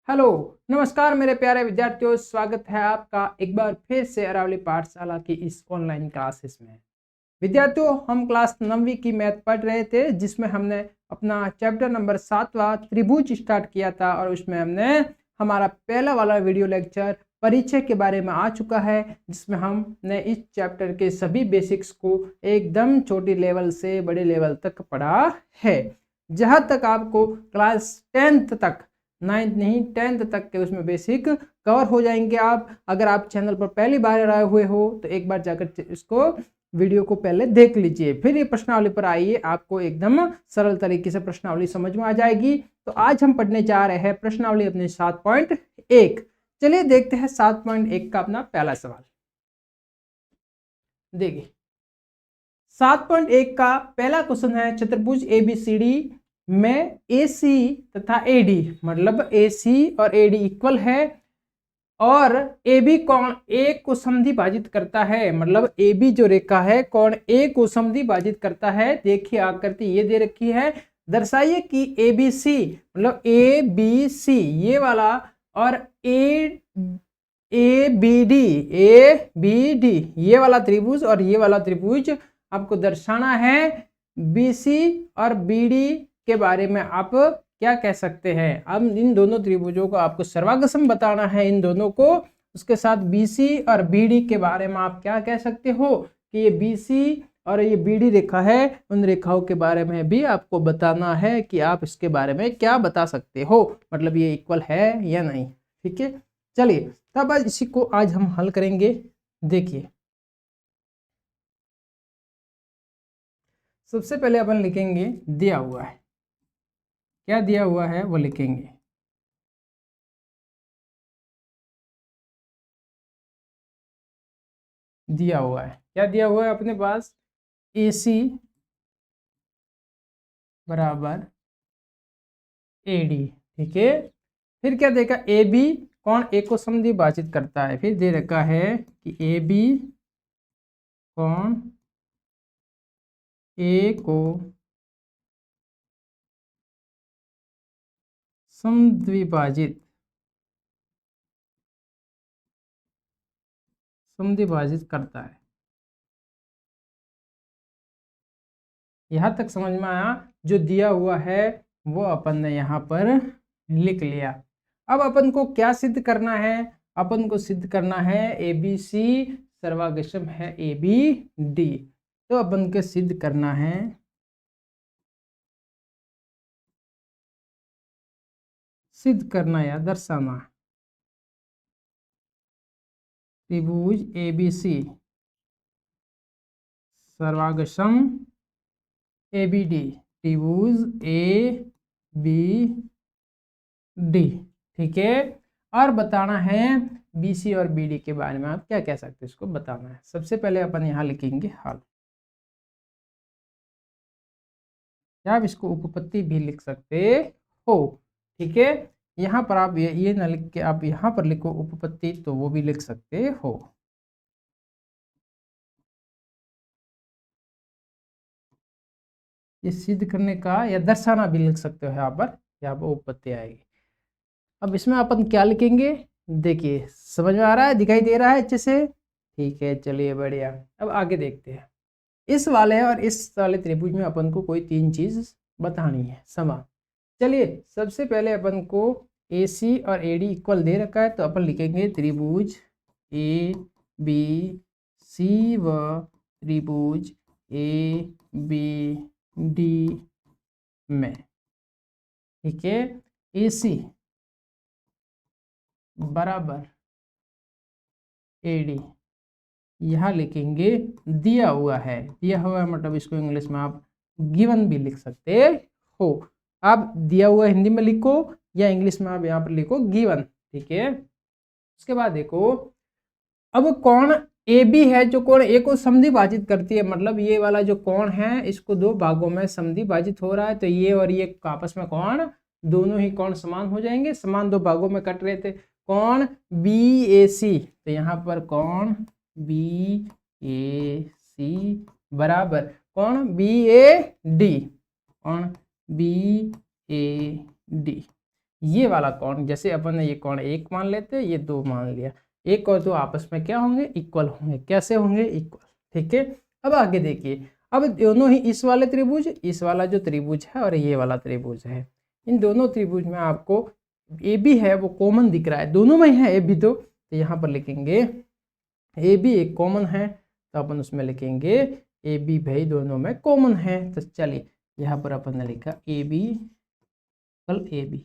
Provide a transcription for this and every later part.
Hello, नमस्कार मेरे प्यारे विद्यार्थियों। स्वागत है आपका एक बार फिर से अरावली पाठशाला की इस ऑनलाइन क्लासेस में। विद्यार्थियों, हम क्लास 9वीं की मैथ पढ़ रहे थे, जिसमें हमने अपना चैप्टर नंबर 7वां त्रिभुज स्टार्ट किया था और उसमें हमने हमारा पहला वाला वीडियो लेक्चर परिचय के बारे में आ चुका है, जिसमें हमने इस चैप्टर के सभी बेसिक्स को एकदम छोटी लेवल से बड़े लेवल तक पढ़ा है। जहाँ तक आपको क्लास 10th तक, 9th नहीं 10th तक के उसमें बेसिक कवर हो जाएंगे। आप अगर आप चैनल पर पहली बार आए हुए हो तो एक बार जाकर इसको वीडियो को पहले देख लीजिए, फिर ये प्रश्नावली पर आइए, आपको एकदम सरल तरीके से प्रश्नावली समझ में आ जाएगी। तो आज हम पढ़ने जा रहे हैं प्रश्नावली अपने 7.1। चलिए देखते हैं 7.1 का अपना पहला सवाल। देखिए 7.1 का पहला क्वेश्चन है, चतुर्भुज ABCD में AC तथा AD, मतलब AC और AD इक्वल है और AB कोण A को समद्विभाजित करता है। मतलब AB जो रेखा है कोण A को समद्विभाजित करता है। देखिए आकृति ये दे रखी है, दर्शाइए कि ABC मतलब ABC ये वाला और ABD ये वाला त्रिभुज और ये वाला त्रिभुज आपको दर्शाना है। BC और BD के बारे में आप क्या कह सकते हैं? अब इन दोनों त्रिभुजों को आपको सर्वांगसम बताना है, इन दोनों को। उसके साथ BC और BD के बारे में आप क्या कह सकते हो कि ये BC और ये BD रेखा है, उन रेखाओं के बारे में भी आपको बताना है कि आप इसके बारे में क्या बता सकते हो, मतलब ये इक्वल है या नहीं। ठीक है, चलिए तब आज इसी को आज हम हल करेंगे। देखिए सबसे पहले अपन लिखेंगे दिया हुआ है, क्या दिया हुआ है वो लिखेंगे। दिया हुआ है, क्या दिया हुआ है अपने पास? AC बराबर AD। ठीक है, फिर क्या देखा? AB कोण A को समद्विभाजित करता है। फिर दे रखा है कि AB कोण A को समद्विभाजित करता है। यहां तक समझ में आया? जो दिया हुआ है वो अपन ने यहाँ पर लिख लिया। अब अपन को क्या सिद्ध करना है? अपन को सिद्ध करना है ABC सर्वांगसम है ABD। तो अपन को सिद्ध करना है या दर्शाना त्रिभुज ABC सर्वांगसम ABD, त्रिभुज ABD। ठीक है, और बताना है BC और BD के बारे में आप क्या कह सकते हैं, इसको बताना है। सबसे पहले अपन यहाँ लिखेंगे हल, या आप इसको उपपत्ति भी लिख सकते हो। ठीक है, यहाँ पर आप ये ना लिख के आप यहाँ पर लिखो उपपत्ति, तो वो भी लिख सकते हो। ये सिद्ध करने का या दर्शाना भी लिख सकते हो यहाँ पर, यहाँ पर उपपत्ति आएगी। अब इसमें अपन क्या लिखेंगे? देखिए समझ में आ रहा है, दिखाई दे रहा है अच्छे से? ठीक है, चलिए बढ़िया। अब आगे देखते हैं। इस वाले और इस वाले त्रिभुज में अपन को कोई तीन चीज बतानी है समान। चलिए सबसे पहले अपन को AC और AD इक्वल दे रखा है, तो अपन लिखेंगे त्रिभुज ABC व त्रिभुज ABD में। ठीक है, AC बराबर AD, यहाँ लिखेंगे दिया हुआ है। दिया हुआ है मतलब इसको इंग्लिश में आप गिवन भी लिख सकते हो। आप दिया हुआ हिंदी में लिखो या इंग्लिश में आप यहाँ पर लिखो गिवन। ठीक है, उसके बाद देखो, अब कोण AB है जो कोण A को समद्विभाजित करती है, मतलब ये वाला जो कोण है इसको दो भागों में समद्विभाजित हो रहा है, तो ये और ये आपस में कोण, दोनों ही कोण समान हो जाएंगे। समान दो भागों में कट रहे थे। कोण BAC, तो यहाँ पर कोण BAC बराबर कोण BAD, कोण BAD। ये वाला कोण, जैसे अपन ने ये कोण 1 मान लेते हैं, ये 2 मान लिया, 1 और 2 आपस में क्या होंगे, इक्वल होंगे। कैसे होंगे, इक्वल। ठीक है, अब आगे देखिए, अब दोनों ही इस वाले त्रिभुज, इस वाला जो त्रिभुज है और ये वाला त्रिभुज है, इन दोनों त्रिभुज में आपको ए बी है वो कॉमन दिख रहा है, दोनों में है ए बी, तो यहाँ पर लिखेंगे ए बी एक कॉमन है, तो अपन उसमें लिखेंगे ए बी भाई दोनों में कॉमन है। तो चलिए यहाँ पर अपन ने लिखा ए बी कल ए बी।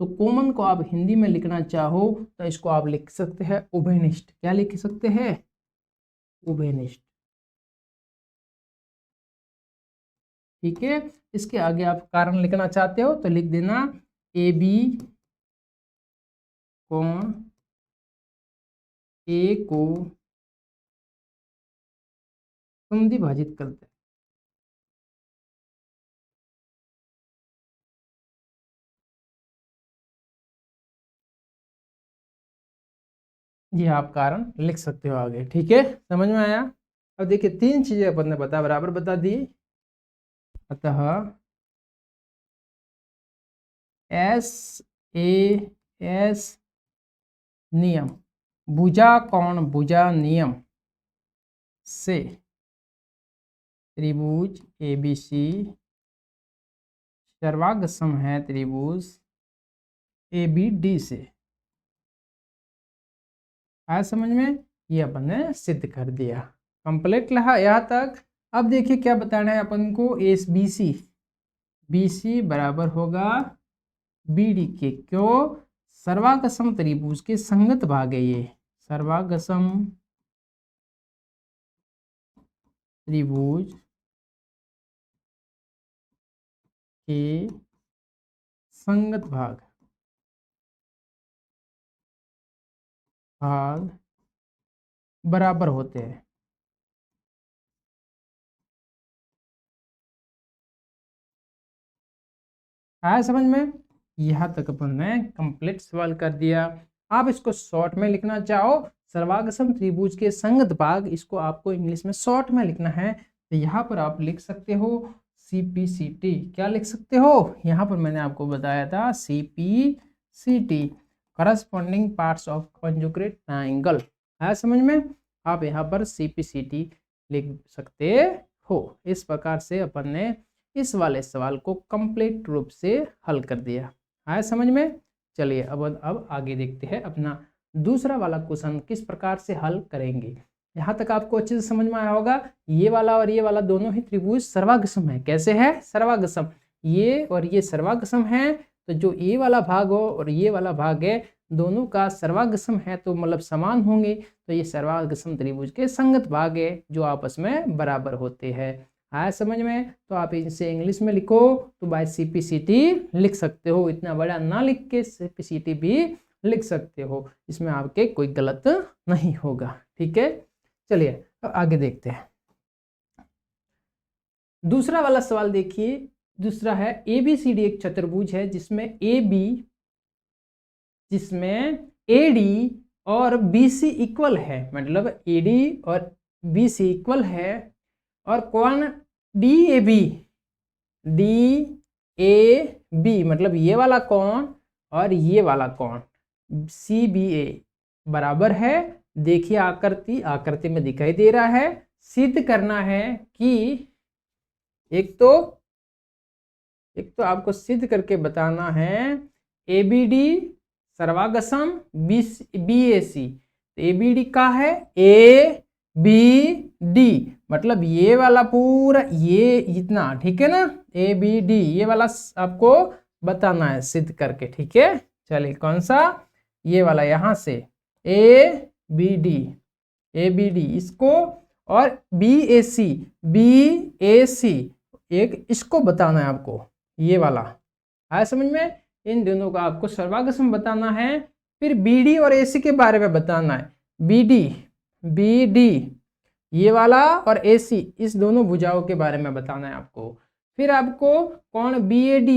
तो कॉमन को आप हिंदी में लिखना चाहो तो इसको आप लिख सकते हैं उभयनिष्ठ। क्या लिख सकते हैं, उभयनिष्ठ। ठीक है, इसके आगे आप कारण लिखना चाहते हो तो लिख देना ए बी कोण ए को संधि भाजित करते हैं। ये आप कारण लिख सकते हो आगे। ठीक है, समझ में आया। अब देखिए 3 चीजें अपन ने बराबर बता दी। अतः एस ए एस नियम, भुजा कोण भुजा नियम से त्रिभुज ABC सर्वांगसम है त्रिभुज ABD से। आया समझ में, ये अपन ने सिद्ध कर दिया, कंप्लीट रहा यहाँ तक। अब देखिए क्या बताना है अपन को, BC बराबर होगा BD के, क्यों, सर्वांगसम त्रिभुज के संगत भाग है ये, सर्वांगसम त्रिभुज के संगत भाग बराबर होते हैं। आया समझ में, यहाँ तक अपन ने कंप्लीट सवाल कर दिया। आप इसको शॉर्ट में लिखना चाहो, सर्वांगसम त्रिभुज के संगत भाग, इसको आपको इंग्लिश में शॉर्ट में लिखना है, तो यहाँ पर आप लिख सकते हो CPCT। क्या लिख सकते हो, यहाँ पर मैंने आपको बताया था CPCT, corresponding parts of conjugate triangle. आया समझ में, आप यहाँ पर CPCT लिख सकते हो। इस प्रकार से अपन ने इस वाले सवाल को कंप्लीट रूप से हल कर दिया। आया समझ में। चलिए अब आगे देखते हैं अपना दूसरा वाला क्वेश्चन किस प्रकार से हल करेंगे। यहाँ तक आपको अच्छे से समझ में आया होगा। ये वाला और ये वाला दोनों ही त्रिभुज सर्वांगसम है। कैसे है, सर्वांगसम, ये और ये सर्वांगसम है, तो जो ये वाला भाग हो और ये वाला भाग है दोनों का सर्वांगसम है, तो मतलब समान होंगे, तो ये सर्वांगसम त्रिभुज के संगत भाग है जो आपस में बराबर होते हैं। आया समझ में, तो आप इसे इंग्लिश में लिखो तो बाय CPCT लिख सकते हो, इतना बड़ा ना लिख के CPCT भी लिख सकते हो, इसमें आपके कोई गलत नहीं होगा। ठीक है, चलिए अब आगे देखते हैं। दूसरा वाला सवाल देखिए, दूसरा है ABCD एक चतुर्भुज है जिसमें AD और BC इक्वल है, मतलब AD और BC इक्वल है, और कोण DAB मतलब ये वाला कोण और ये वाला कोण CBA बराबर है। देखिए आकृति में दिखाई दे रहा है। सिद्ध करना है कि एक तो आपको सिद्ध करके बताना है ABD सर्वांगसम BAC। ABD का है ABD, मतलब ये वाला पूरा ये इतना, ठीक है ना, ABD ये वाला आपको बताना है सिद्ध करके। ठीक है, चलिए कौन सा, ये वाला, यहाँ से ABD इसको, और BAC एक इसको बताना है आपको, ये वाला। आया समझ में, इन दोनों का आपको सर्वांगसम बताना है। फिर BD और AC के बारे में बताना है। BD ये वाला और AC इस दोनों भुजाओं के बारे में बताना है आपको। फिर आपको कौन ABD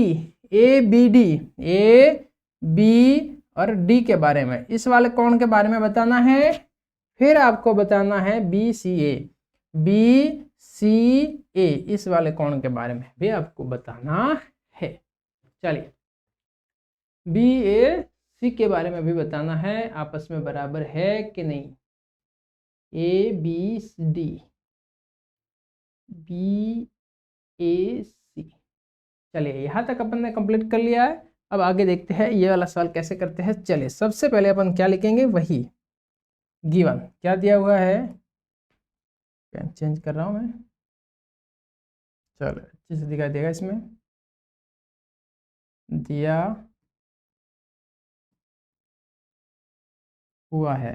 और D के बारे में, इस वाले कोण के बारे में बताना है। फिर आपको बताना है BCA इस वाले कोण के बारे में भी आपको बताना है। चलिए बी ए सी के बारे में भी बताना है, आपस में बराबर है कि नहीं। ए बी डी, बी ए सी। चलिए यहाँ तक अपन ने कंप्लीट कर लिया है। अब आगे देखते हैं ये वाला सवाल कैसे करते हैं। चलिए सबसे पहले अपन क्या लिखेंगे, वही गिवन क्या दिया हुआ है। पेन चेंज कर रहा हूँ मैं, चलो अच्छे से दिखाई देगा। इसमें दिया हुआ है,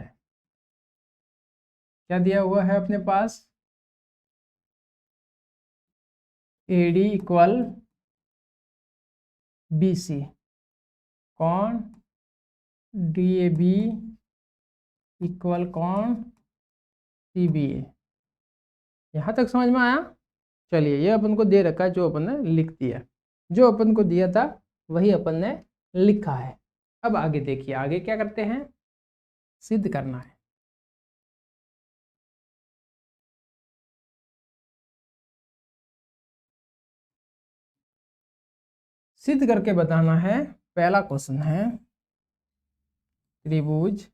क्या दिया हुआ है अपने पास, A D equal B C, कौन डी ए बी इक्वल कौन सी बी ए। यहाँ तक समझ में आया। चलिए ये अपन को दे रखा है, जो अपन ने लिख दिया, जो अपन को दिया था वही अपन ने लिखा है। अब आगे देखिए, आगे क्या करते हैं, सिद्ध करना है। सिद्ध करके बताना है। पहला क्वेश्चन है त्रिभुज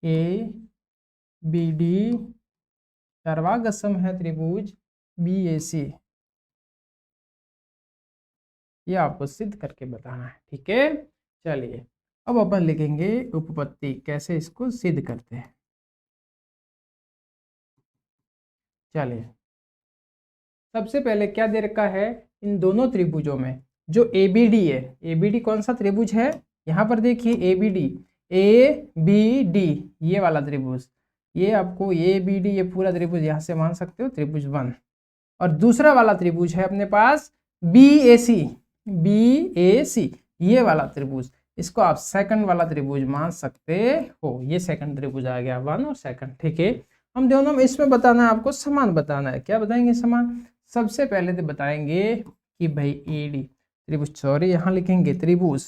ए बी डी सर्वागसम है त्रिभुज बी ए सी, ये आपको सिद्ध करके बताना है। ठीक है, चलिए अब अपन लिखेंगे उपपत्ति, कैसे इसको सिद्ध करते हैं। चलिए सबसे पहले क्या दे रखा है, इन दोनों त्रिभुजों में जो ए बी डी है, ए बी डी कौन सा त्रिभुज है, यहाँ पर देखिए A B D, A B D ये वाला त्रिभुज, ये आपको ए बी डी ये पूरा त्रिभुज यहाँ से मान सकते हो त्रिभुज 1। और दूसरा वाला त्रिभुज है अपने पास B A C, B A C ये वाला त्रिभुज, इसको आप सेकंड वाला त्रिभुज मान सकते हो। ये सेकंड त्रिभुज आ गया 1 और सेकंड। ठीक है, हम दोनों में इसमें बताना है, आपको समान बताना है। क्या बताएंगे समान, सबसे पहले तो बताएंगे कि भाई ए डी त्रिभुज, सॉरी यहाँ लिखेंगे त्रिभुज,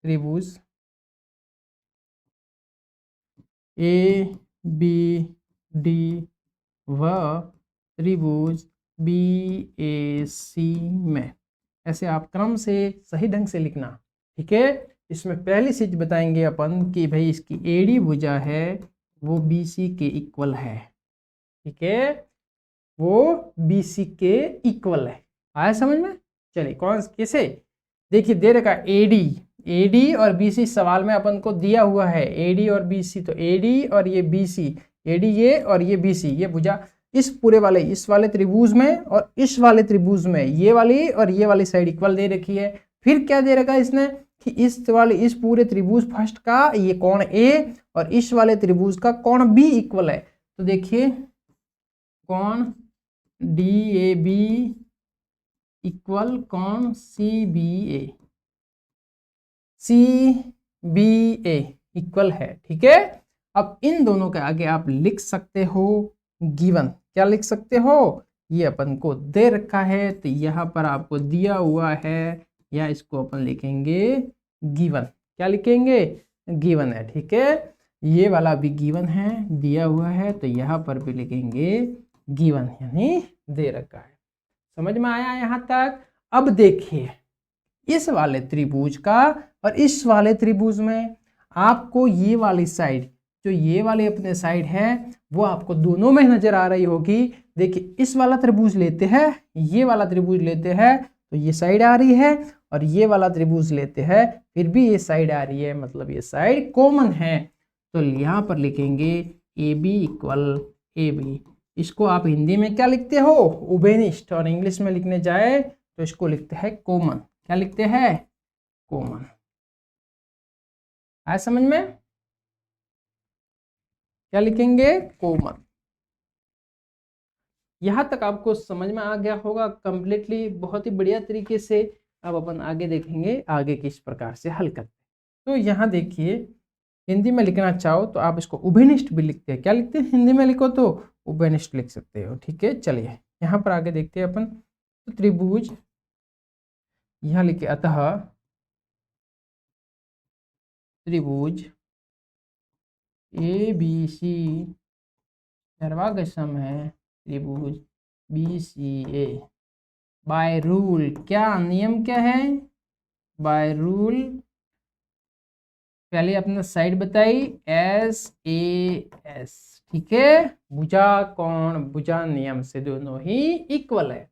त्रिभुज ए बी डी व त्रिभुज बी ए सी में, ऐसे आप क्रम से सही ढंग से लिखना। ठीक है, इसमें पहली चीज बताएंगे अपन कि भाई इसकी एडी भुजा है वो बी सी के इक्वल है। ठीक है, वो बी सी के इक्वल है। आया समझ में। चलिए कौन कैसे, देखिए दे रखा एडी, एडी और बीसी सवाल में अपन को दिया हुआ है, एडी और बीसी, तो एडी और ये बीसी, एडी ये और ये बीसी, ये भुजा इस पूरे वाले इस वाले त्रिभुज में और इस वाले त्रिभुज में ये वाली और ये वाली साइड इक्वल दे रखी है। फिर क्या दे रखा है इसने कि इस वाले इस पूरे त्रिभुज फर्स्ट का ये कोण ए और इस वाले त्रिभुज का कोण बी इक्वल है। तो देखिए कोण डी ए बी इक्वल कोण सी B A, C B A equal है। ठीक है, अब इन दोनों के आगे आप लिख सकते हो गिवन, क्या लिख सकते हो, ये अपन को दे रखा है तो यहाँ पर आपको दिया हुआ है, या इसको अपन लिखेंगे गिवन। क्या लिखेंगे, गिवन है। ठीक है, ये वाला भी गिवन है, दिया हुआ है, तो यहाँ पर भी लिखेंगे गिवन, यानी दे रखा है। समझ में आया यहाँ तक। अब देखिए इस वाले त्रिभुज का और इस वाले त्रिभुज में आपको ये वाली साइड, जो ये वाली अपने साइड है वो आपको दोनों में नजर आ रही होगी। देखिए इस वाला त्रिभुज लेते हैं, ये वाला त्रिभुज लेते हैं तो ये साइड आ रही है, और ये वाला त्रिभुज लेते हैं फिर भी ये साइड आ रही है, मतलब ये साइड कॉमन है। तो यहाँ पर लिखेंगे A B equal A B. इसको आप हिंदी में क्या लिखते हो, उभयनिष्ठ, और इंग्लिश में लिखने जाए तो इसको लिखते हैं कॉमन। क्या लिखते हैं, कॉमन। आया समझ में, क्या लिखेंगे, कॉमन। यहां तक आपको समझ में आ गया होगा कंप्लीटली, बहुत ही बढ़िया तरीके से। अब अपन आगे देखेंगे आगे किस प्रकार से हल करते हैं। तो यहाँ देखिए हिंदी में लिखना चाहो तो आप इसको उभयनिष्ठ भी लिखते हैं। क्या लिखते हैं, हिंदी में लिखो तो उभयनिष्ठ लिख सकते हो। ठीक है, चलिए यहाँ पर आगे देखते हैं अपन। तो त्रिभुज यहाँ लिखे अतः त्रिभुज ए बी सी सर्वागसम है त्रिभुज B C A. By rule, क्या नियम क्या है, बाय रूल पहले अपना साइड बताई एस ए एस, ठीक है। भुजा कोण भुजा नियम से दोनों ही इक्वल है।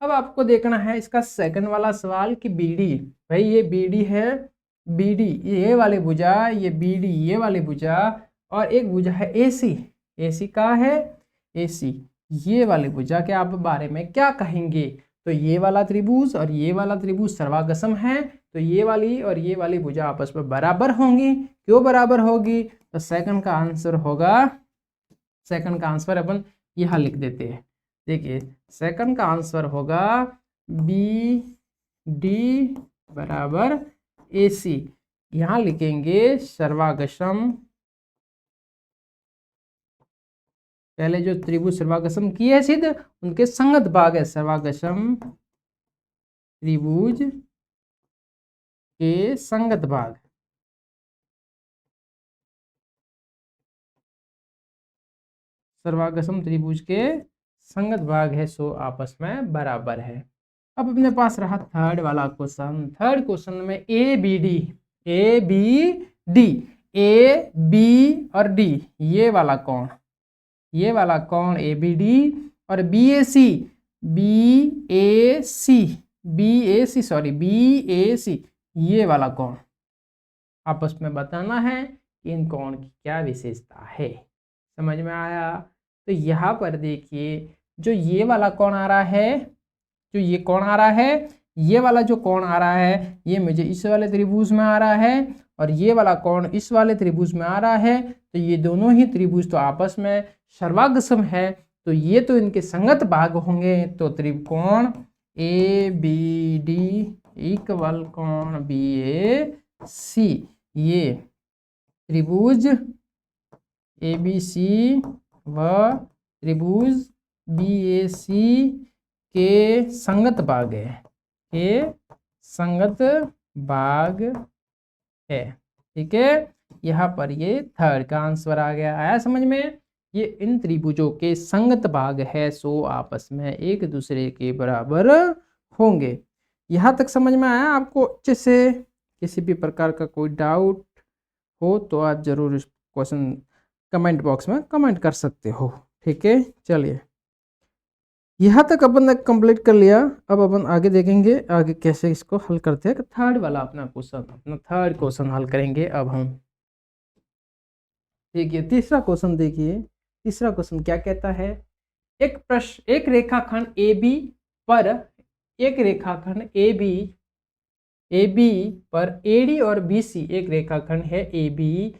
अब आपको देखना है इसका सेकंड वाला सवाल कि बीडी, भाई ये बीडी है, बीडी ये वाली भुजा, ये बीडी ये वाली भुजा, और एक भुजा है एसी, एसी का है एसी, ये वाली भुजा के आप बारे में क्या कहेंगे? तो ये वाला त्रिभुज और ये वाला त्रिभुज सर्वागसम है, तो ये वाली और ये वाली भुजा आपस में बराबर होंगी। क्यों बराबर होगी? तो सेकंड का आंसर होगा, सेकंड का आंसर अपन यहाँ लिख देते हैं। देखिए सेकंड का आंसर होगा बी डी बराबर ए सी। यहाँ लिखेंगे सर्वागसम, पहले जो त्रिभुज सर्वागसम किए है सिद्ध, उनके संगत भाग है सर्वागसम त्रिभुज के संगत भाग, सर्वागसम त्रिभुज के संगत भाग है, सो आपस में बराबर है। अब अपने पास रहा थर्ड वाला क्वेश्चन। थर्ड क्वेश्चन में A B D, A B D, A B और डी ये वाला कोण, ये वाला कोण ए बी डी, और B A C, B A C, B A C sorry B A C ये वाला कोण आपस में बताना है कि इन कोण की क्या विशेषता है। समझ में आया? तो यहाँ पर देखिए जो ये वाला कोण आ रहा है, जो ये कोण आ रहा है, ये वाला जो कोण आ रहा है ये मुझे इस वाले त्रिभुज में आ रहा है, और ये वाला कोण इस वाले त्रिभुज में आ रहा है। तो ये दोनों ही त्रिभुज तो आपस में सर्वागसम है, तो ये तो इनके संगत भाग होंगे। तो त्रिकोण ए बी डी इक्वल कोण बी ए सी, ये त्रिभुज ए बी सी व त्रिभुज बी ए सी के संगत भाग है, के संगत भाग है, ठीक है। यहाँ पर ये थर्ड का आंसर आ गया। आया समझ में? ये इन त्रिभुजों के संगत भाग है, सो आपस में एक दूसरे के बराबर होंगे। यहाँ तक समझ में आया आपको अच्छे से? किसी भी प्रकार का कोई डाउट हो तो आप जरूर इस क्वेश्चन कमेंट बॉक्स में कमेंट कर सकते हो, ठीक है। चलिए यहाँ तक अपन ने कंप्लीट कर लिया। अब अपन आगे देखेंगे आगे कैसे इसको हल करते हैं। थर्ड वाला अपना क्वेश्चन, अपना थर्ड क्वेश्चन हल करेंगे अब हम। देखिए तीसरा क्वेश्चन, देखिए तीसरा क्वेश्चन क्या कहता है। एक प्रश्न, एक रेखाखंड ए बी पर, एक रेखाखंड ए बी पर ए डी और बी सी, एक रेखाखंड है ए बी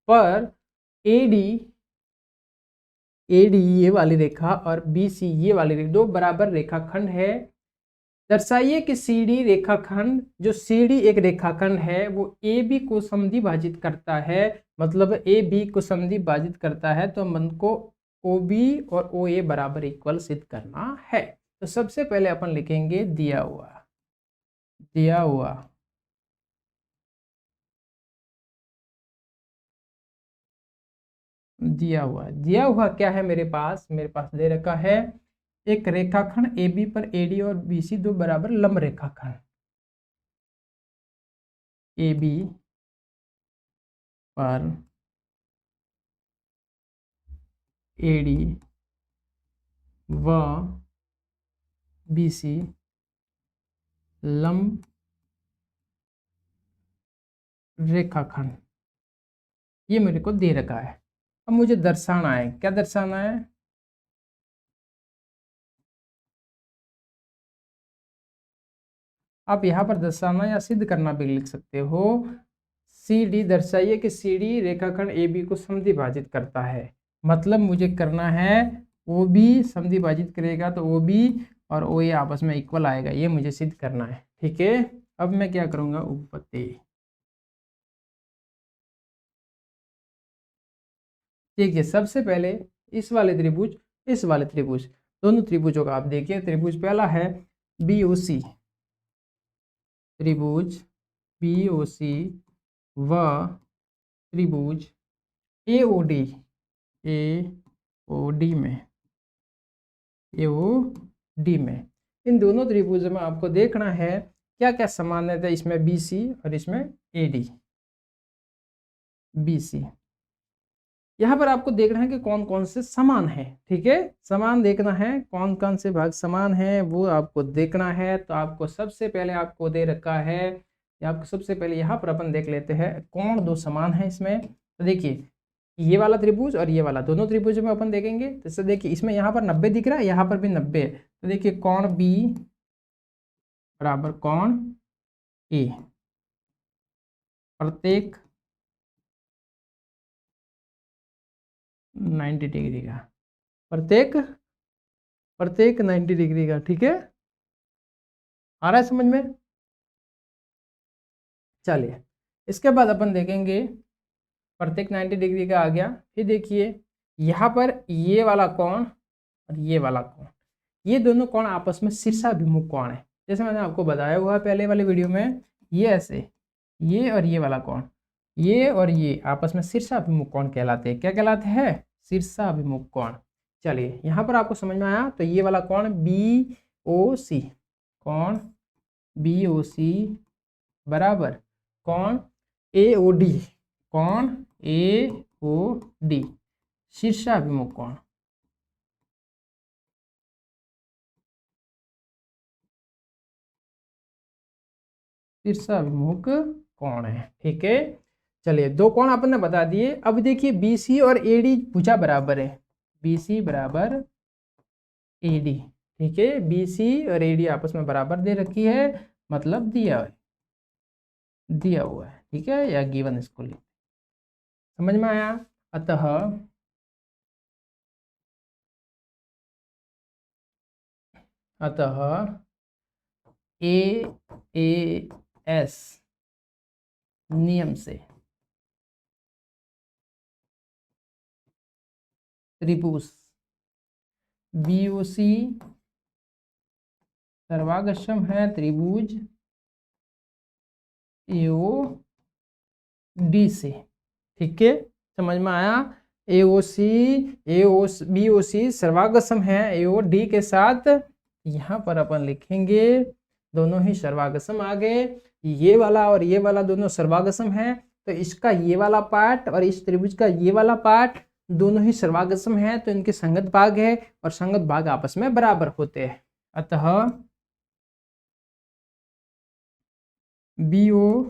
पर ए डी ये वाली रेखा और बी सी ये वाली रेखा, दो बराबर रेखाखंड है। दर्शाइए कि सी डी रेखाखंड, जो सी डी एक रेखाखंड है वो ए बी को समद्विभाजित करता है, मतलब ए बी को समद्विभाजित करता है। तो मन को ओ बी और ओ ए बराबर इक्वल सिद्ध करना है। तो सबसे पहले अपन लिखेंगे दिया हुआ, दिया हुआ, दिया हुआ, दिया हुआ क्या है मेरे पास? मेरे पास दे रखा है एक रेखाखंड ए बी पर ए डी और बी सी दो बराबर लंब रेखाखंड, ए बी पर ए डी व बी सी लंब रेखाखंड, ये मेरे को दे रखा है। अब मुझे दर्शाना है, क्या दर्शाना है? आप यहाँ पर दर्शाना या सिद्ध करना भी लिख सकते हो। सी डी, दर्शाइए कि सी डी रेखाखंड ए बी को समद्विभाजित करता है, मतलब मुझे करना है ओ बी समद्विभाजित करेगा तो ओ बी और ओ ए आपस में इक्वल आएगा, ये मुझे सिद्ध करना है, ठीक है। अब मैं क्या करूँगा, उपपत्ति। ठीक है, सबसे पहले इस वाले त्रिभुज, इस वाले त्रिभुज, दोनों त्रिभुजों का आप देखिए। त्रिभुज पहला है बी ओ सी, त्रिभुज बी ओ सी व त्रिभुज ए ओ डी, ए ओ डी में, ए ओ डी में, इन दोनों त्रिभुजों में आपको देखना है क्या क्या समानता है इसमें बी सी और इसमें ए डी। B C. यहाँ पर आपको देखना है कि कौन कौन से समान है, ठीक है, समान देखना है, कौन कौन से भाग समान है वो आपको देखना है। तो आपको सबसे पहले आपको दे रखा है, या आपको सबसे पहले यहाँ पर अपन देख लेते हैं कौन दो समान है इसमें। तो देखिए ये वाला त्रिभुज और ये वाला, दोनों त्रिभुज में अपन देखेंगे। तो इससे देखिए इसमें यहाँ पर 90 दिख रहा है, यहाँ पर भी 90 है। तो देखिए कौन बी बराबर कौन ए, प्रत्येक 90 डिग्री का, प्रत्येक प्रत्येक 90 डिग्री का, ठीक है, आ रहा है समझ में। चलिए इसके बाद अपन देखेंगे प्रत्येक 90 डिग्री का आ गया। फिर देखिए यहाँ पर ये वाला कोण और ये वाला कोण, ये दोनों कोण आपस में शीर्षाभिमुख कोण है। जैसे मैंने आपको बताया हुआ है पहले वाले वीडियो में, ये ऐसे, ये और ये वाला कोण, ये और ये आपस में शीर्षाभिमुख कोण कहलाते हैं। क्या कहलाते हैं? शीर्षाभिमुख कोण। चलिए यहाँ पर आपको समझ में आया। तो ये वाला कोण बी ओ सी, कोण बी ओ सी बराबर कोण ए ओ डी, कोण ए ओ डी, शीर्षाभिमुख कोण। शीर्षाभिमुख कोण है, ठीक है। चलिए दो कोण अपन ने बता दिए। अब देखिए बीसी और एडी भुजा बराबर है, बीसी बराबर एडी, ठीक है। बीसी और एडी आपस में बराबर दे रखी है, मतलब दिया हुआ है, ठीक है, या गिवन इसको लिख, समझ में आया। अतः ए एस नियम से त्रिभुज बीओसी सर्वागक्षम है त्रिभुज एओ डी से, ठीक है, समझ में आया। बीओसी सर्वागक्षम है एओ डी के साथ। यहाँ पर अपन लिखेंगे दोनों ही सर्वागक्षम आ गए, ये वाला और ये वाला दोनों सर्वागक्षम है। तो इसका ये वाला पार्ट और इस त्रिभुज का ये वाला पार्ट दोनों ही सर्वागक्षम है, तो इनके संगत भाग है और संगत भाग आपस में बराबर होते हैं। अतः बीओ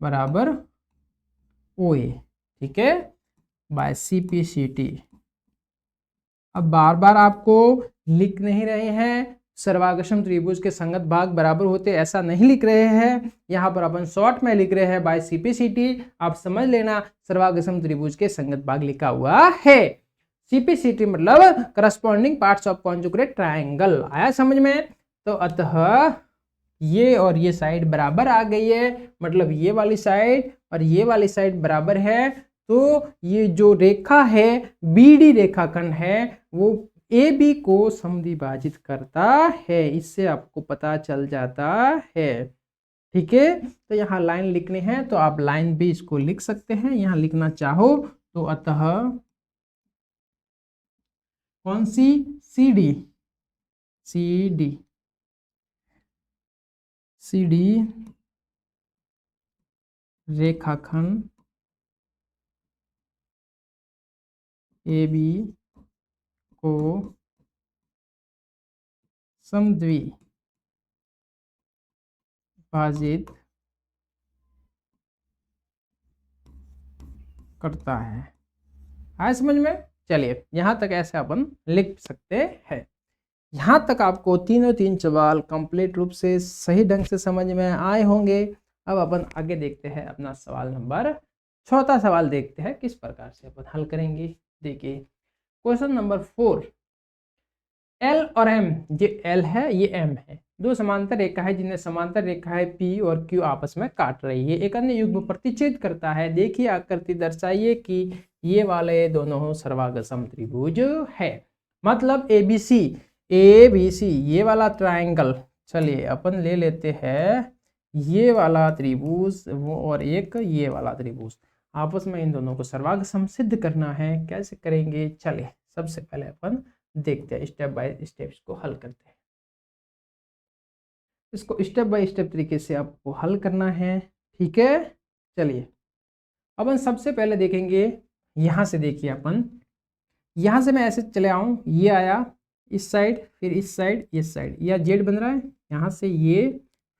बराबर ओ ए, ठीक है, by C P C T. अब बार बार आपको लिख नहीं रहे हैं सर्वागक्षम त्रिभुज के संगत भाग बराबर होते, ऐसा नहीं लिख रहे हैं। यहाँ पर अपन शॉर्ट में लिख रहे हैं बाय सीपीसीटी। आप समझ लेना सर्वागक्षम त्रिभुज के संगत भाग लिखा हुआ है। सीपीसीटी मतलब corresponding parts of conjugate triangle, आया समझ में। तो अतः ये और ये साइड बराबर आ गई है, मतलब ये वाली साइड और ये वाली साइड बराबर है। तो ये जो रेखा है बीडी रेखाखंड है वो ए बी को समद्विभाजित करता है, इससे आपको पता चल जाता है, ठीक है। तो यहाँ लाइन लिखनी है तो आप लाइन भी इसको लिख सकते हैं यहाँ लिखना चाहो तो। अतः कौन सी? C D, C D, C D रेखाखंड ए बी को समद्विभाजित करता है, आया समझ में। चलिए यहाँ तक ऐसे अपन लिख सकते हैं। यहाँ तक आपको तीनों तीन सवाल कंप्लीट रूप से सही ढंग से समझ में आए होंगे। अब अपन आगे देखते हैं अपना सवाल नंबर, चौथा सवाल देखते हैं किस प्रकार से अपन हल करेंगे। देखिए क्वेश्चन नंबर 4, एल और एम, ये एल है ये एम है, दो समांतर रेखा है जिन्हें समांतर रेखा है पी और क्यू आपस में काट रही है, एक अन्य युग्म प्रतिच्छेद करता है। देखिए आकृति दर्शाइए कि ये वाले दोनों सर्वागक्षम त्रिभुज है, मतलब एबीसी ये वाला ट्रायंगल। चलिए अपन ले लेते हैं ये वाला त्रिभुज वो और एक ये वाला त्रिभुज, आपस में इन दोनों को सर्वागक्षम सिद्ध करना है। कैसे करेंगे? चलिए सबसे पहले अपन देखते हैं, स्टेप बाय स्टेप इसको हल करते हैं। इसको स्टेप बाय स्टेप तरीके से आपको हल करना है, ठीक है। चलिए अपन सबसे पहले देखेंगे यहाँ से, देखिए अपन यहाँ से मैं ऐसे चले आऊँ, ये आया इस साइड, फिर इस साइड, इस साइड, यह जेड बन रहा है, यहाँ से ये,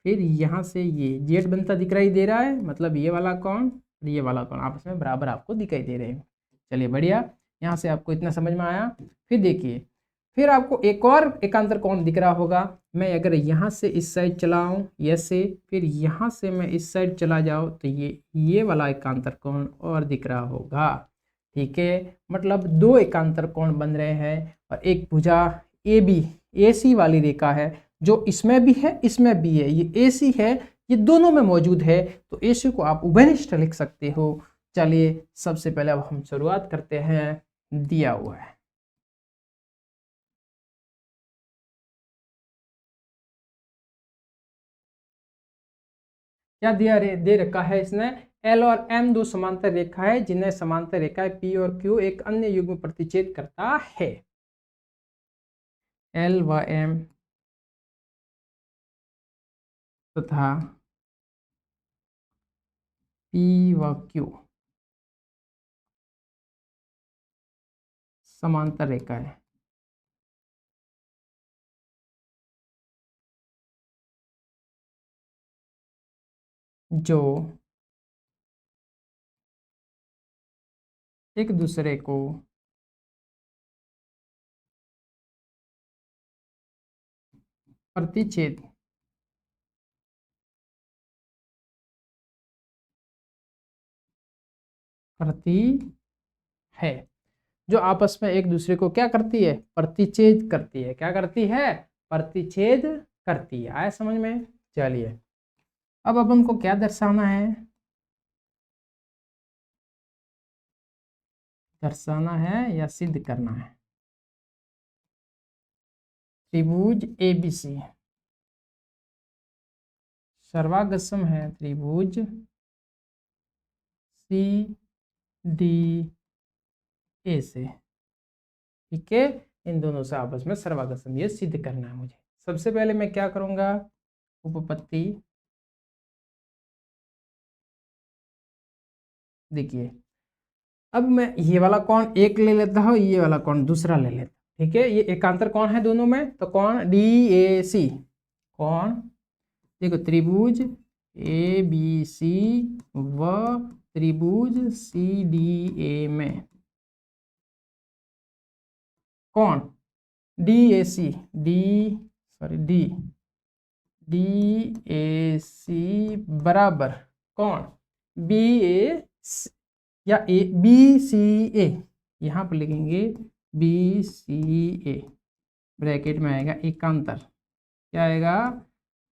फिर यहाँ से ये जेड बनता दिखाई दे रहा है, मतलब ये वाला कौन और ये वाला कौन आपस में बराबर आपको दिखाई दे रहे हैं। चलिए बढ़िया, यहाँ से आपको इतना समझ में आया। फिर देखिए, फिर आपको एक और एकांतर कौन दिख रहा होगा। मैं अगर यहाँ से इस साइड चला आऊँ ऐसे, फिर यहाँ से मैं इस साइड चला जाऊँ, तो ये वाला एकांतर कौन और दिख रहा होगा। ठीक है, मतलब दो एकांतर कोण बन रहे हैं और एक भुजा ए बी AC वाली रेखा है, जो इसमें भी है इसमें भी है, ये AC है, ये दोनों में मौजूद है, तो AC को आप उभयनिष्ठ लिख सकते हो। चलिए सबसे पहले अब हम शुरुआत करते हैं, दिया हुआ है क्या दिया दे रखा है इसने, L और M दो समांतर रेखा है, जिन्हें समांतर रेखाएं P और Q एक अन्य युग्म प्रतिच्छेद करता है। L व M तथा P व Q समांतर रेखा है। जो एक दूसरे को प्रतिच्छेद करती है, जो आपस में एक दूसरे को क्या करती है, प्रतिच्छेद करती है। क्या करती है, प्रतिच्छेद करती है। आया समझ में। चलिए अब अपन को क्या दर्शाना है, दर्शाना है या सिद्ध करना है। त्रिभुज ABC सर्वागसम है त्रिभुज CDA से। ठीक है, इन दोनों से आपस में सर्वागसम, ये सिद्ध करना है मुझे। सबसे पहले मैं क्या करूंगा, उपपत्ति देखिए, अब मैं ये वाला कौन एक ले लेता हूँ, ये वाला कौन दूसरा ले लेता हूँ। ठीक है, ये एकांतर कौन है दोनों में, तो कौन DAC कौन, देखो त्रिभुज ABC व त्रिभुज CDA में कौन DAC DAC बराबर कौन BA या BCA, यहाँ पर लिखेंगे BCA, ब्रैकेट में आएगा एकांतर, क्या आएगा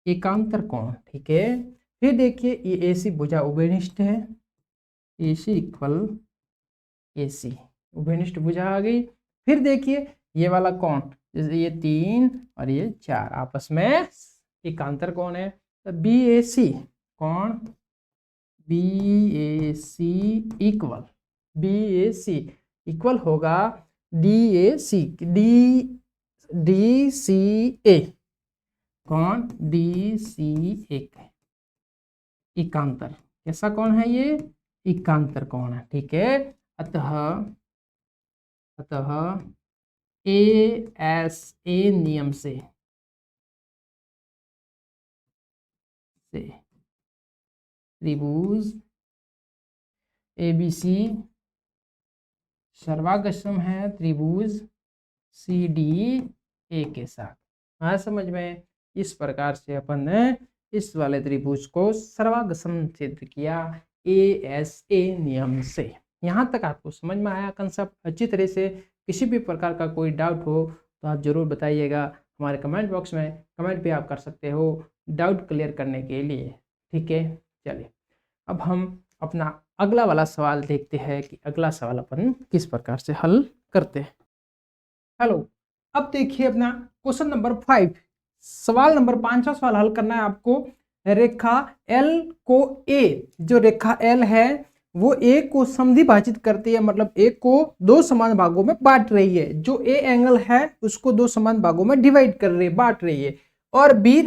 एकांतर कोण। ठीक है, फिर देखिए ये AC भुजा उभयनिष्ठ है, AC इक्वल AC उभयनिष्ठ भुजा आ गई। फिर देखिए ये वाला कोण, जैसे ये 3 और ये 4 आपस में एकांतर कोण है, तो BAC कौन BAC इक्वल होगा DCA कौन DCA एकांतर। कैसा कौन है ये, एकांतर कौन है। ठीक है, अतः ASA नियम से त्रिभुज ABC सर्वागसम है त्रिभुज CDA के साथ। हाँ समझ में, इस प्रकार से अपन ने इस वाले त्रिभुज को सर्वागसम सिद्ध किया ASA नियम से। यहाँ तक आपको समझ में आया कंसेप्ट अच्छी तरह से। किसी भी प्रकार का कोई डाउट हो तो आप जरूर बताइएगा, हमारे कमेंट बॉक्स में कमेंट भी आप कर सकते हो डाउट क्लियर करने के लिए। ठीक है, चलिए अब हम अपना अगला वाला सवाल देखते हैं कि अगला सवाल अपन किस प्रकार से हल करते हैं। हेलो, अब देखिए अपना क्वेश्चन नंबर 5, सवाल नंबर 5वां सवाल हल करना है आपको। रेखा L को A, जो रेखा L है वो A को समद्विभाजित करती है, मतलब A को दो समान भागों में बांट रही है। जो A एंगल है उसको दो समान भागों में डिवाइड कर रही है, बांट रही है। और B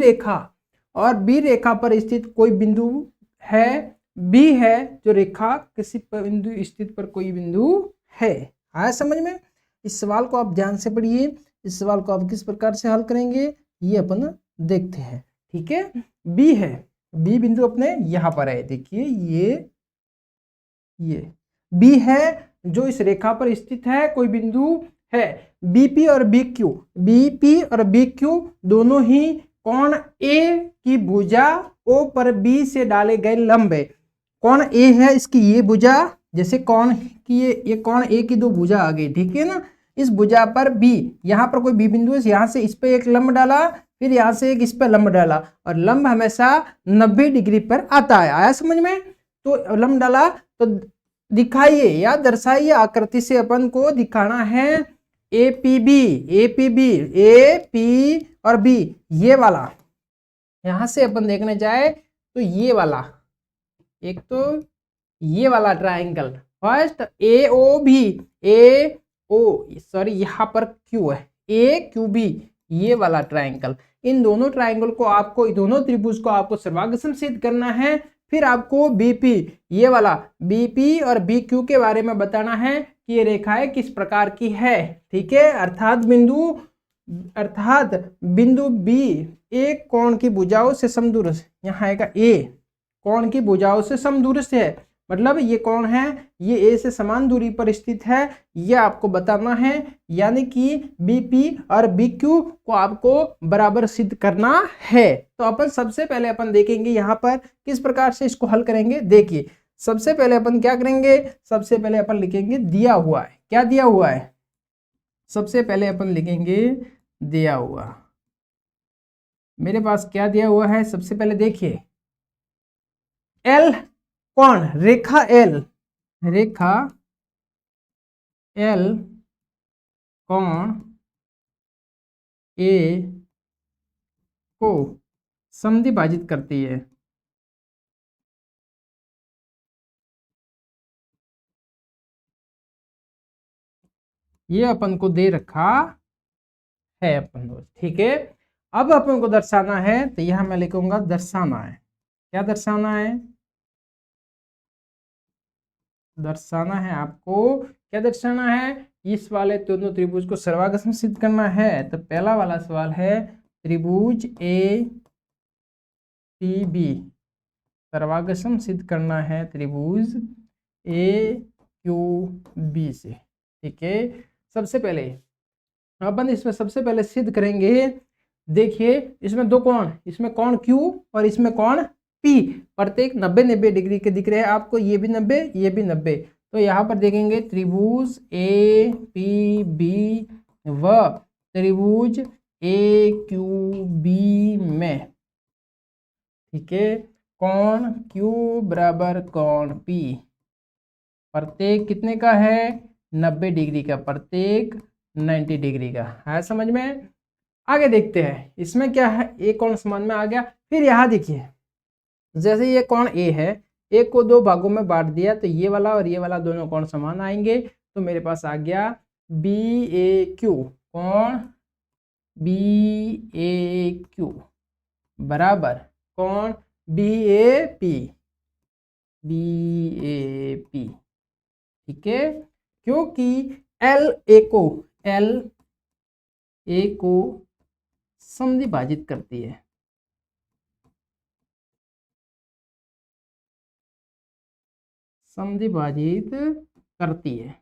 रेखा पर स्थित कोई बिंदु है बी है जो रेखा किसी बिंदु स्थित पर कोई बिंदु है। आया समझ में? इस सवाल को आप ध्यान से पढ़िए। इस सवाल को आप किस प्रकार से हल करेंगे ये अपन देखते हैं। ठीक है, बी है, बी बिंदु अपने यहाँ पर है। देखिए ये बी है जो इस रेखा पर स्थित है, कोई बिंदु है। बीपी और बीक्यू, बीपी और बीक्यू दोनों ही कोण ए की भुजा ओ पर बी से डाले गए लंब है। कोण ए है, इसकी ये भुजा, जैसे कोण की ये कोण ए की दो भुजा आ गई, ठीक है ना। इस भुजा पर बी, यहाँ पर कोई बी बिंदु है, यहाँ से इस पे एक लंब डाला, फिर यहाँ से एक इस पे लंब डाला, और लंब हमेशा 90 डिग्री पर आता है। आया समझ में? तो लंब डाला तो दिखाइए या दर्शाइए, आकृति से अपन को दिखाना है A P B, A P B, A P और बी, ये वाला। यहां से अपन देखने जाए तो ये वाला, एक तो ये वाला ट्रायंगल फर्स्ट ए ओ भी, ए ओ सॉरी यहाँ पर क्यू है, ए क्यू बी, ये वाला ट्रायंगल। इन दोनों ट्रायंगल को आपको, दोनों त्रिभुज को आपको सर्वांग सिद्ध करना है। फिर आपको बीपी, ये वाला बीपी और बीक्यू के बारे में बताना है कि ये रेखाएं किस प्रकार की है। ठीक है, अर्थात बिंदु बी एक कोण की भुजाओं से समदूर, यहाँ आएगा ए कोण की भुजाओं से समदूर से है, मतलब ये कौन है, ये ए से समान दूरी पर स्थित है, ये आपको बताना है। यानी कि बीपी और बीक्यू को आपको बराबर सिद्ध करना है। तो अपन सबसे पहले अपन देखेंगे यहाँ पर किस प्रकार से इसको हल करेंगे। देखिए सबसे पहले अपन क्या करेंगे, सबसे पहले अपन लिखेंगे दिया हुआ है। क्या दिया हुआ है? सबसे पहले अपन लिखेंगे दिया हुआ। मेरे पास क्या दिया हुआ है, सबसे पहले देखिए एल कौन, रेखा एल, रेखा एल कोण ए को समद्विभाजित करती है। ये अपन को दे रखा है अपन को, ठीक है। अब अपन को दर्शाना है, तो यहां मैं लिखूंगा दर्शाना है। क्या दर्शाना है? दर्शाना है आपको, क्या दर्शाना है, इस वाले दोनों त्रिभुज को सर्वांग सिद्ध करना है। तो पहला वाला सवाल है त्रिभुज ए टी बी सर्वांग सिद्ध करना है त्रिभुज ए क्यू बी से। ठीक है, सबसे पहले अपन इसमें सबसे पहले सिद्ध करेंगे। देखिए इसमें दो कोण, इसमें कोण Q और इसमें कोण P, प्रत्येक 90-90 डिग्री के दिख रहे हैं आपको, ये भी 90, ये भी 90। तो यहाँ पर देखेंगे त्रिभुज ए पी बी व त्रिभुज ए क्यू बी में, ठीक है, कोण Q बराबर कोण P प्रत्येक कितने का है, 90 डिग्री का, प्रत्येक 90 डिग्री का है। समझ में? आगे देखते हैं इसमें क्या है, ए कोण समान में आ गया। फिर यहाँ देखिए जैसे ये कोण ए है, ए को दो भागों में बांट दिया, तो ये वाला और ये वाला दोनों कोण समान आएंगे। तो मेरे पास आ गया बी ए क्यू, कोण बी ए क्यू बराबर कोण B A P, B A P. ठीक है, क्योंकि एल ए को समद्विभाजित करती है, समद्विभाजित करती है।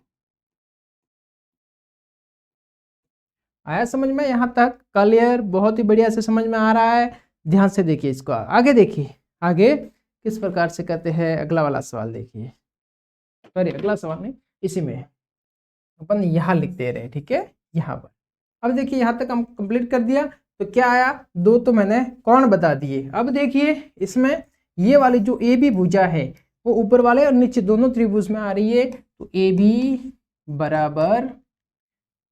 आया समझ में? यहां तक क्लियर, बहुत ही बढ़िया से समझ में आ रहा है। ध्यान से देखिए इसको, आगे देखिए आगे किस प्रकार से कहते हैं। अगला वाला सवाल देखिए, सॉरी अगला सवाल नहीं, इसी में अपन यहाँ लिख दे रहे हैं। ठीक है, यहाँ पर अब देखिए यहाँ तक हम कंप्लीट कर दिया। तो क्या आया, दो तो मैंने कोण बता दिए। अब देखिए इसमें ये वाली जो ए बी भुजा है वो ऊपर वाले और नीचे दोनों त्रिभुज में आ रही है। तो ए बी बराबर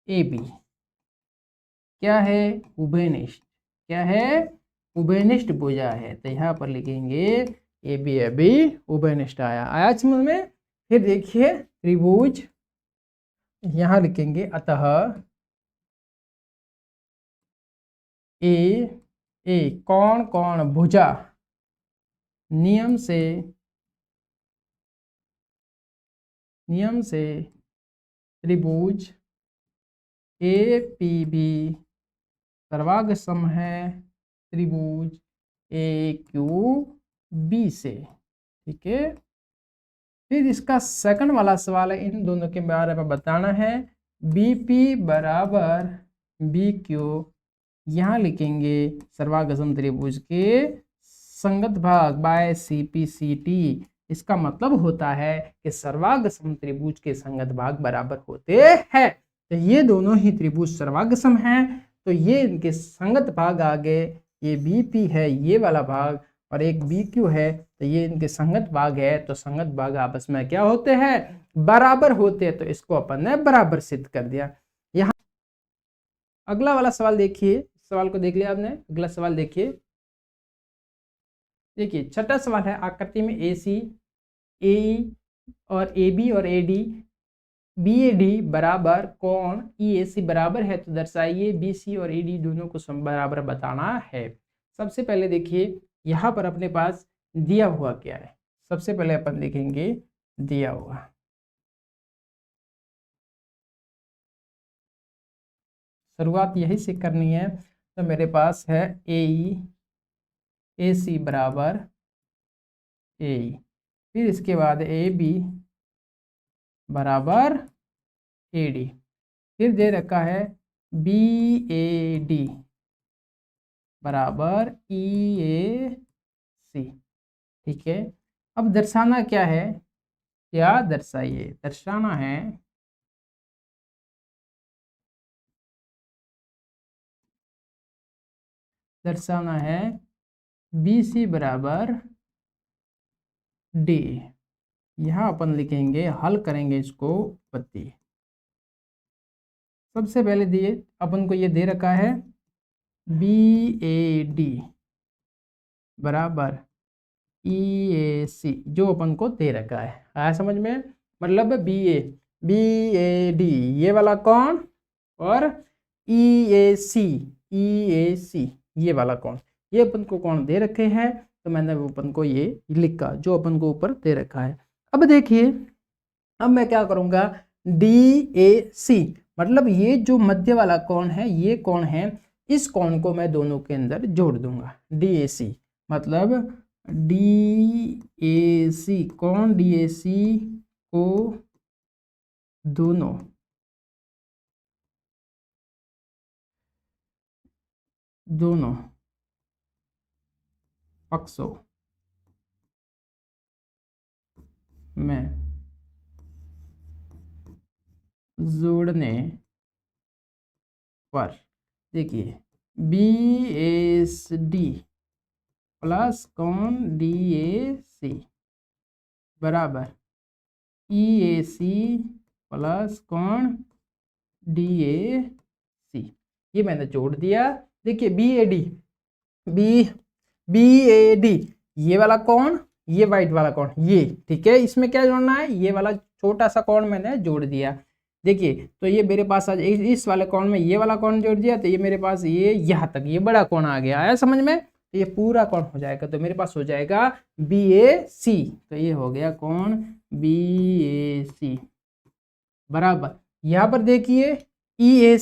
ए बी क्या है, उभयनिष्ठ। क्या है, उभयनिष्ठ भुजा है। तो यहाँ पर लिखेंगे ए बी उभयनिष्ठ। आया समझ में? फिर देखिए त्रिभुज, यहाँ लिखेंगे अतः ए कोण भुजा नियम से नियम से त्रिभुज ए पी बी सर्वांग सम है त्रिभुज ए क्यू बी से। ठीक है, फिर इसका सेकंड वाला सवाल है, इन दोनों के बारे में बताना है। बी पी बराबर बी क्यू, यहाँ लिखेंगे सर्वांगसम त्रिभुज के संगत भाग by C P C T. इसका मतलब होता है कि सर्वांगसम त्रिभुज के संगत भाग बराबर होते हैं। तो ये दोनों ही त्रिभुज सर्वांगसम हैं, तो ये इनके संगत भाग आ गए। ये बी पी है ये वाला भाग, और एक बी क्यू है, तो ये इनके संगत भाग है। तो संगत भाग आपस में क्या होते हैं? बराबर होते हैं। तो इसको अपन ने बराबर सिद्ध कर दिया। यहाँ अगला वाला सवाल देखिए, सवाल को देख लिया आपने, अगला सवाल देखिए। देखिए छठा सवाल है, आकृति में ए सी ए और ए बी और A D B A D बराबर कोण ई ए सी बराबर है, तो दर्शाइए बी सी और ए डी दोनों को बराबर बताना है। सबसे पहले देखिए यहाँ पर अपने पास दिया हुआ क्या है। सबसे पहले अपन देखेंगे दिया हुआ। शुरुआत यही से करनी है। तो मेरे पास है ए सी बराबर ए, फिर इसके बाद ए बी बराबर ए डी, फिर दे रखा है बी ए डी बराबर ई ए सी। ठीक है, अब दर्शाना क्या है? क्या दर्शाइए? दर्शाना है बी सी बराबर डी। यहाँ अपन लिखेंगे, हल करेंगे इसको उत्पत्ति। सबसे पहले दिए अपन को ये दे रखा है बी ए डी बराबर ई ए सी, जो अपन को दे रखा है। आया समझ में? मतलब बी ए डी ये वाला कौन, और ई ए सी ये वाला कौन, ये अपन को कौन दे रखे हैं। तो मैंने अपन को ये लिखा जो अपन को ऊपर दे रखा है। अब देखिए, अब मैं क्या करूँगा, डी ए सी मतलब ये जो मध्य वाला कौन है, ये कौन है, इस कौन को मैं दोनों के अंदर जोड़ दूंगा। डी ए सी मतलब डी ए सी कौन, डी ए सी को दोनों पक्षों में जोड़ने पर, देखिए बी एस डी प्लस कौन डी ए सी बराबर ई ए सी प्लस कौन डी ए सी, ये मैंने जोड़ दिया। देखिए बी ए डी ये वाला कौन, ये वाइट वाला कौन, ये ठीक है। इसमें क्या जोड़ना है, ये वाला छोटा सा कौन मैंने जोड़ दिया। देखिए तो ये मेरे पास आज इस वाले कौन में ये वाला कौन जोड़ दिया, तो ये मेरे पास ये यहाँ तक ये बड़ा कौन आ गया। आया समझ में? तो ये पूरा कौन हो जाएगा, तो मेरे पास हो जाएगा बी ए सी। तो ये हो गया कौन बी ए सी बराबर, यहाँ पर देखिए ई ए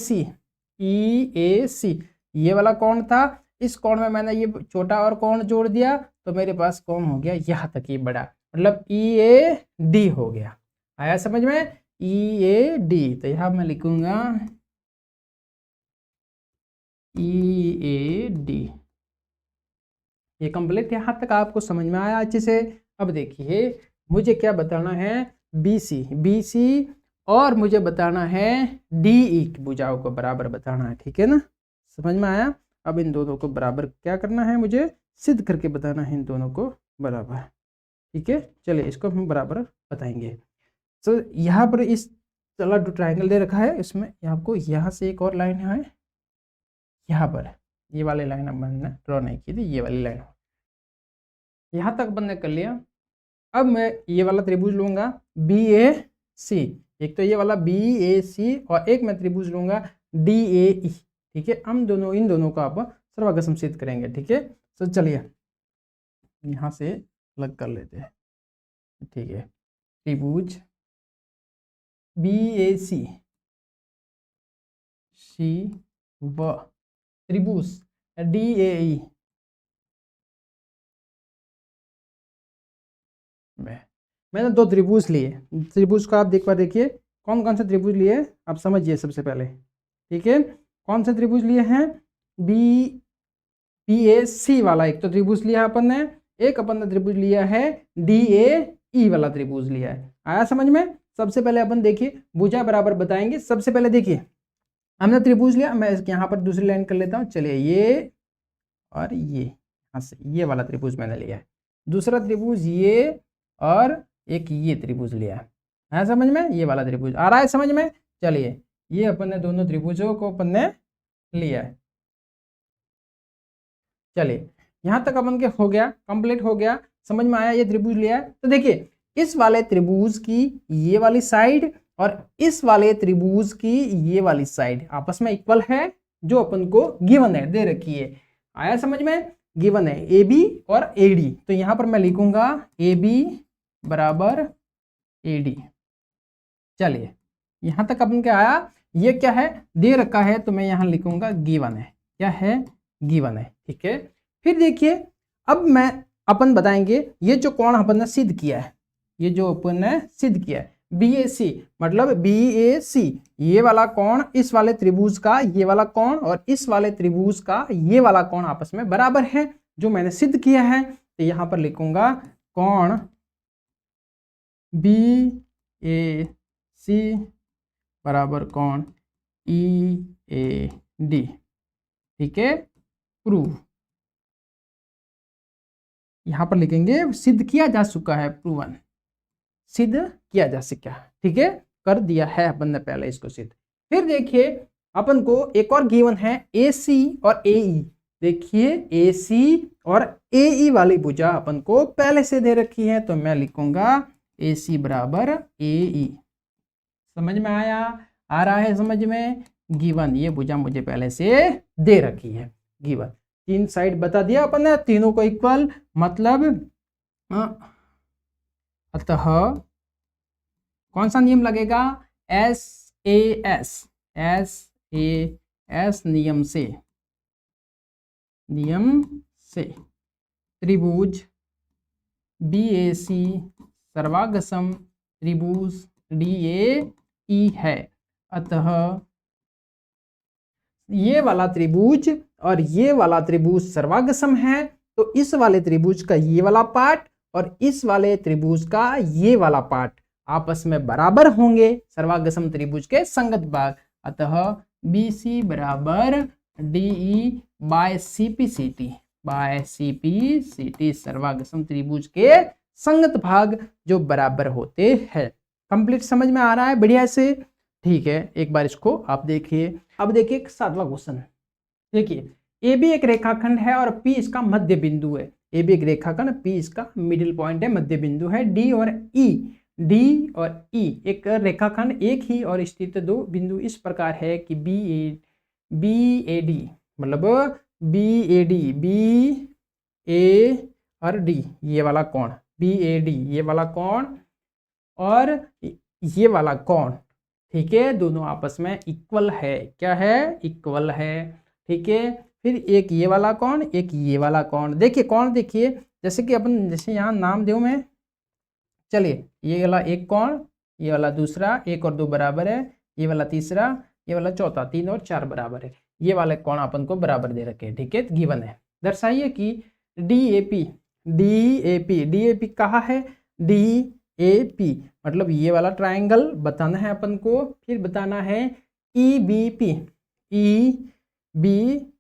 सी ये वाला कौन था, इस कौन में मैंने ये छोटा और कौन जोड़ दिया, तो मेरे पास कौन हो गया यहाँ तक ये बड़ा, मतलब ई ए डी हो गया। आया समझ में? ई ए डी, तो यहाँ मैं लिखूंगा ई ए डी। ये कंप्लीट, यहाँ तक आपको समझ में आया अच्छे से? अब देखिए मुझे क्या बताना है, बी सी और मुझे बताना है डी ई की भुजाओं को बराबर बताना है। ठीक है ना, समझ में आया? अब इन दोनों को बराबर क्या करना है, मुझे सिद्ध करके बताना है इन दोनों को बराबर। ठीक है, चलिए इसको हम बराबर बताएंगे। तो यहाँ पर इस चला जो ट्राइंगल दे रखा है, इसमें आपको यहाँ से एक और लाइन है, यहाँ पर ये वाली लाइन अब मैंने ड्रॉ नहीं की थी, ये वाली लाइन यहाँ तक बंद कर लिया। अब मैं ये वाला त्रिभुज लूंगा बी ए सी, एक तो ये वाला बी ए सी, और एक मैं त्रिभुज लूंगा डी ए ई। ठीक है, हम दोनों इन दोनों का आप सर्वागम सिद्ध करेंगे। ठीक है, तो चलिए यहाँ से अलग कर लेते हैं। ठीक है, त्रिभुज BAC व त्रिभुज DAE मैंने दो त्रिभुज लिए। त्रिभुज को आप एक बार देखिए कौन कौन से त्रिभुज लिए आप समझिए सबसे पहले, ठीक है। कौन से त्रिभुज लिए हैं? BAC वाला एक तो त्रिभुज लिया अपन ने, एक अपन ने त्रिभुज लिया है DAE वाला त्रिभुज लिया है। आया समझ में? सबसे पहले अपन देखिए भुजा बराबर बताएंगे। सबसे पहले देखिए हमने त्रिभुज लिया, मैं यहाँ पर दूसरी लाइन कर लेता हूँ। चलिए ये और ये, यहाँ से ये वाला त्रिभुज मैंने लिया है। दूसरा त्रिभुज ये और एक ये त्रिभुज लिया है समझ में? ये वाला त्रिभुज आ रहा है समझ में? चलिए ये अपन ने दोनों त्रिभुजों को अपन ने लिया है। चलिए यहाँ तक अपन के हो गया, कंप्लीट हो गया, समझ में आया? ये त्रिभुज लिया है तो देखिए इस वाले त्रिभुज की ये वाली साइड और इस वाले त्रिभुज की ये वाली साइड आपस में इक्वल है, जो अपन को गिवन है, दे रखी है। आया समझ में? गिवन है AB और AD, तो यहाँ पर मैं लिखूंगा AB बराबर AD। चलिए यहाँ तक अपन क्या आया? ये क्या है? दे रखा है, तो मैं यहाँ लिखूंगा गिवन है। क्या है? गिवन है, ठीक है। फिर देखिए अब मैं अपन बताएंगे ये जो कोण अपन ने सिद्ध किया है, ये जो अपन ने सिद्ध किया है BAC मतलब BAC, ये वाला कोण इस वाले त्रिभुज का ये वाला कोण और इस वाले त्रिभुज का ये वाला कोण आपस में बराबर है, जो मैंने सिद्ध किया है। तो यहाँ पर लिखूंगा कोण BAC बराबर कोण EAD, ठीक है। प्रूव, यहां पर लिखेंगे सिद्ध किया जा चुका है, प्रूवन, सिद्ध किया जा सका, ठीक है, कर दिया है अपन ने पहले इसको सिद्ध। फिर देखिए अपन को एक और गिवन है AC और AE। देखिए AC और AE वाली भुजा अपन को पहले से दे रखी है, तो मैं लिखूंगा AC बराबर AE। समझ में आया? आ रहा है समझ में? गिवन, ये भुजा मुझे पहले से दे रखी है, गिवन। तीन साइड बता दिया अपन ने, तीनों को इक्वल, मतलब अतः कौन सा नियम लगेगा? SAS नियम से त्रिभुज BAC सर्वागसम त्रिभुज DAE है। अतः ये वाला त्रिभुज और ये वाला त्रिभुज सर्वागसम है, तो इस वाले त्रिभुज का ये वाला पार्ट और इस वाले त्रिभुज का ये वाला पार्ट आपस में बराबर होंगे, सर्वागसम त्रिभुज के संगत भाग। अतः BC बराबर DE बाय CP सर्वागसम त्रिभुज के संगत भाग जो बराबर होते हैं। कंप्लीट समझ में आ रहा है बढ़िया से? ठीक है, एक बार इसको आप देखिए। अब देखिए सातवां क्वेश्चन, देखिए AB एक रेखाखंड है और P इसका मध्य बिंदु है। AB एक रेखाखंड, P इसका मिडिल पॉइंट है, मध्य बिंदु है। D और E एक रेखाखंड, एक ही और स्थित दो बिंदु इस प्रकार है कि BAD मतलब BA और D ये वाला कोण, BAD ये वाला कोण और ये वाला कोण, ठीक है, दोनों आपस में इक्वल है। क्या है? इक्वल है, ठीक है। फिर एक ये वाला कोण, एक ये वाला कोण। देखिए कोण देखिए, जैसे कि अपन जैसे यहाँ नाम दूं मैं, चलिए ये वाला एक कोण, ये वाला दूसरा, एक और दो बराबर है, ये वाला तीसरा, ये वाला चौथा, 3 और 4 बराबर है। ये वाले कोण अपन को बराबर दे रखे हैं, ठीक है, गिवन है। दर्शाइए कि DAP कहाँ है? DAP मतलब ये वाला ट्रायंगल बताना है अपन को। फिर बताना है EB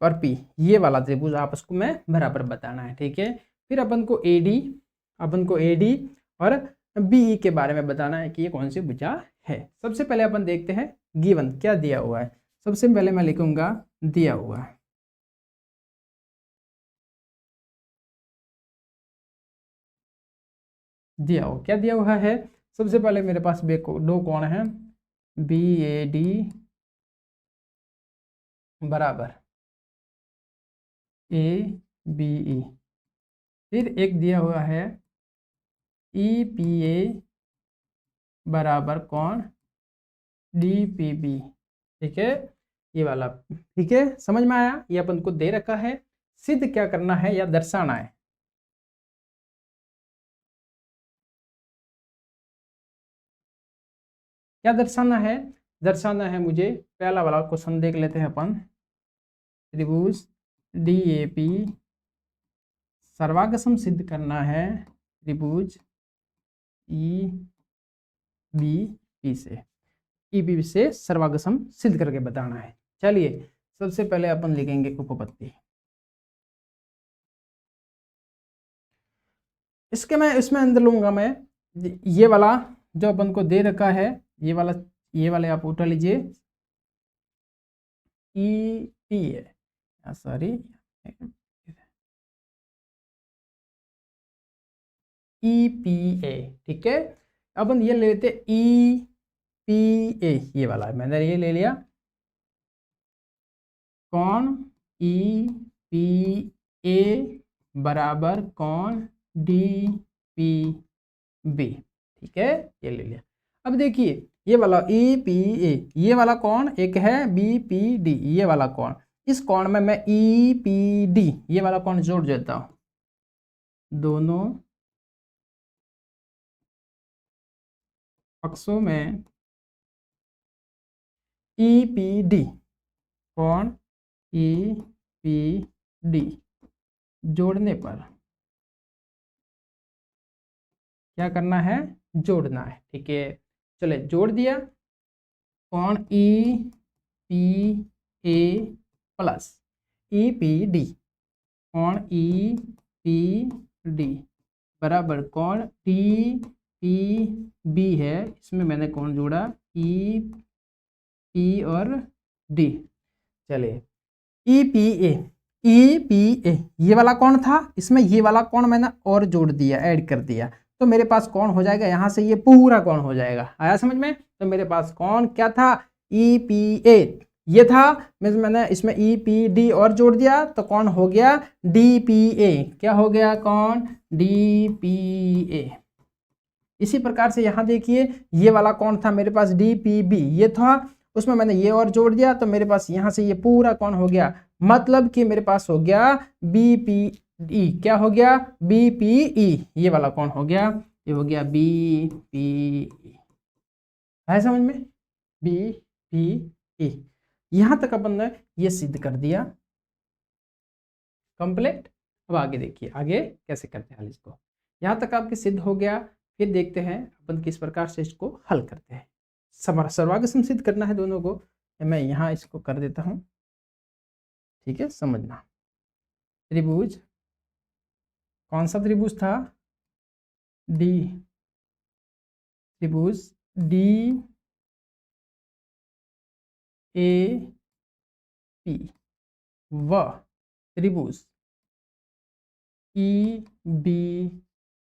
और P ये वाला त्रिभुज आपस को में बराबर बताना है, ठीक है। फिर अपन को AD और BE के बारे में बताना है कि ये कौन सी भुजा है। सबसे पहले अपन देखते हैं गिवन क्या दिया हुआ है। सबसे पहले मैं लिखूंगा दिया हुआ है, क्या दिया हुआ है। सबसे पहले मेरे पास दो कोण हैं, BAD बराबर ABE। फिर एक दिया हुआ है EPA बराबर कोण डी पी बी, ठीक है, ये वाला, ठीक है, समझ में आया। ये अपन को दे रखा है, सिद्ध क्या करना है या दर्शाना है। क्या दर्शाना है? दर्शाना है मुझे, पहला वाला क्वेश्चन देख लेते हैं अपन। त्रिभुज डी ए पी सर्वागसम सिद्ध करना है त्रिभुज ई बी पी से, ई बी से सर्वागसम सिद्ध करके बताना है। चलिए सबसे पहले अपन लिखेंगे उपपत्ति। इसके मैं इसमें अंदर लूंगा मैं ये वाला जो अपन को दे रखा है, ये वाले आप उठा लीजिए, ई पी है, सॉरी ई पी ए, ठीक है। अपन ये ले लेते ई पी ए, ये वाला है, मैंने ये ले लिया। कौन ई पी ए बराबर कौन डी पी बी, ठीक है, ये ले लिया। अब देखिए ये वाला ई पी ए, ये वाला कौन एक है बी पी डी, ये वाला कौन, इस कौन में मैं ई पी डी ये वाला कौन जोड़ देता हूं, दोनों पक्षों में ई पी डी, कौन ई पी डी जोड़ने पर क्या करना है, जोड़ना है, ठीक है। चले जोड़ दिया, कौन E P A plus E P D, कौन ई पी डी बराबर कौन डी पी बी है, इसमें मैंने कौन जोड़ा ई पी और डी। चलिए E P A, E P A ये वाला कौन था, इसमें ये वाला कौन मैंने और जोड़ दिया, ऐड कर दिया, तो मेरे पास कौन हो जाएगा, यहाँ से ये पूरा कौन हो जाएगा, आया समझ में। तो मेरे पास कौन क्या था, ई पी ए ये था, मैंने इसमें ई पी डी और जोड़ दिया तो कौन हो गया डी पी ए, क्या हो गया कौन डी पी ए। इसी प्रकार से यहाँ देखिए ये वाला कौन था मेरे पास डी पी बी ये था, उसमें मैंने ये और जोड़ दिया तो मेरे पास यहाँ से ये पूरा कौन हो गया, मतलब कि मेरे पास हो गया बी पी ई, क्या हो गया बी पी ई, ये वाला कौन हो गया, ये हो गया बी पी ई, है समझ में, बी पी ई। यहाँ तक अपन ने ये सिद्ध कर दिया कंप्लीट। अब आगे देखिए आगे कैसे करते हैं इसको, यहाँ तक आपके सिद्ध हो गया। फिर देखते हैं अपन किस प्रकार से इसको हल करते हैं। सर्वागसम सिद्ध करना है दोनों को, मैं यहाँ इसको कर देता हूँ, ठीक है, समझना। त्रिभुज कौन सा त्रिभुज था, डी, त्रिभुज डी ए पी व त्रिभुज ई बी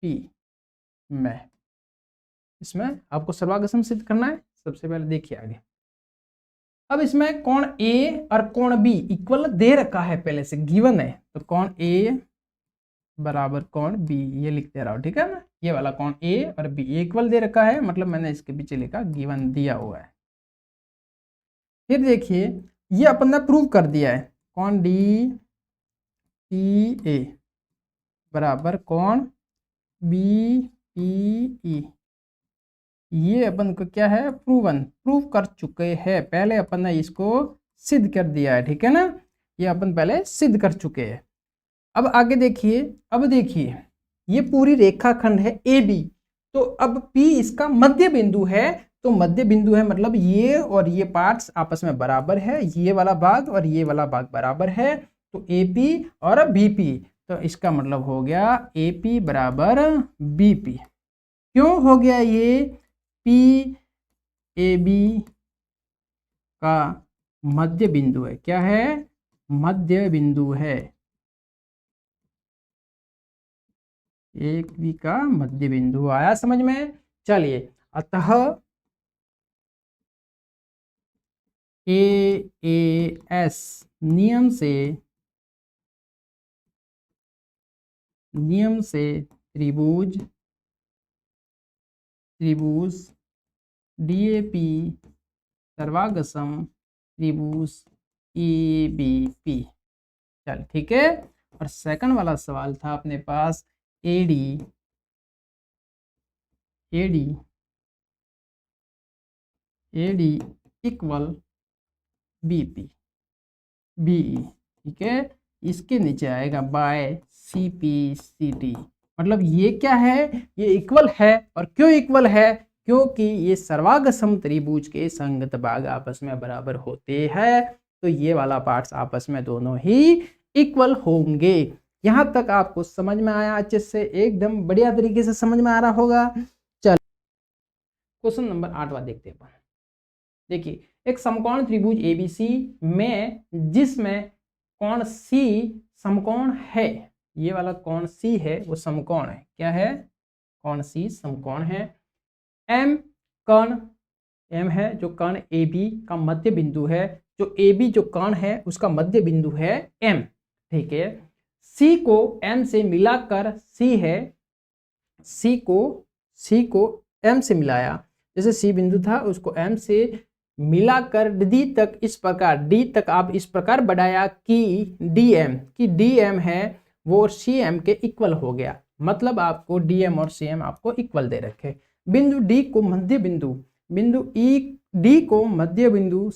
पी में, इसमें आपको सर्वागसम सिद्ध करना है। सबसे पहले देखिए आगे, अब इसमें कोण ए और कोण बी इक्वल दे रखा है, पहले से गिवन है, तो कोण ए बराबर कोण बी ये लिखते रहो, ठीक है ना। ये वाला कोण ए और बी इक्वल दे रखा है, मतलब मैंने इसके पीछे लिखा गिवन दिया हुआ है। फिर देखिए ये अपन ने प्रूव कर दिया है, कोण डी पी ए बराबर कोण बी पी ई, ये अपन को क्या है प्रूव कर चुके हैं, पहले अपन ने इसको सिद्ध कर दिया है, ठीक है ना, ये अपन पहले सिद्ध कर चुके हैं। अब आगे देखिए, अब देखिए ये पूरी रेखाखंड है ए बी, तो अब P इसका मध्य बिंदु है, तो मध्य बिंदु है मतलब ये और ये पार्ट्स आपस में बराबर है, ये वाला भाग और ये वाला भाग बराबर है, तो AP और BP, तो इसका मतलब हो गया AP बराबर BP। क्यों हो गया ये, PAB का मध्य बिंदु है, क्या है मध्य बिंदु है, एक बी का मध्य बिंदु, आया समझ में। चलिए अतः AAS नियम से त्रिभुज DAP सर्वागसम त्रिभुज EBP। चल ठीक है। और सेकंड वाला सवाल था अपने पास AD इक्वल BE, ठीक है। इसके नीचे आएगा बाय CPCT। मतलब ये क्या है, ये इक्वल है। और क्यों इक्वल है? क्योंकि ये सर्वागसम त्रिभुज के संगत भाग आपस में बराबर होते हैं, तो ये वाला पार्ट्स आपस में दोनों ही इक्वल होंगे। यहां तक आपको समझ में आया? अच्छे से एकदम बढ़िया तरीके से समझ में आ रहा होगा। चल क्वेश्चन नंबर 8वां देखते हैं। देखिए, एक समकोण त्रिभुज ABC में जिसमें कोण C समकोण है, ये वाला कोण C है वो समकोण है। क्या है? कोण C समकोण है। M कर्ण M है जो कर्ण AB का मध्य बिंदु है। जो AB जो कर्ण है उसका मध्य बिंदु है M, ठीक है। C को M से मिलाकर C है, C को M से मिलाया, जैसे C बिंदु था उसको M से मिलाकर D तक, इस प्रकार D तक आप इस प्रकार बढ़ाया कि DM है वो CM के इक्वल हो गया। मतलब आपको DM और CM आपको इक्वल दे रखे। बिंदु D को मध्य बिंदु D को मध्य बिंदु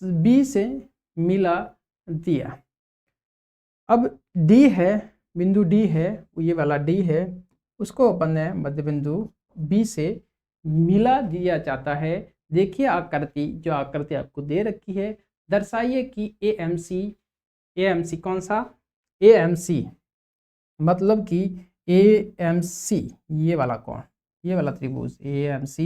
B से मिला दिया। अब D है, बिंदु D है, ये वाला D है, उसको अपन ने मध्य बिंदु B से मिला दिया जाता है। देखिए आकृति, जो आकृति आपको दे रखी है, दर्शाइए कि AMC कौन सा? AMC मतलब कि AMC ये वाला कौन? ये वाला त्रिभुज AMC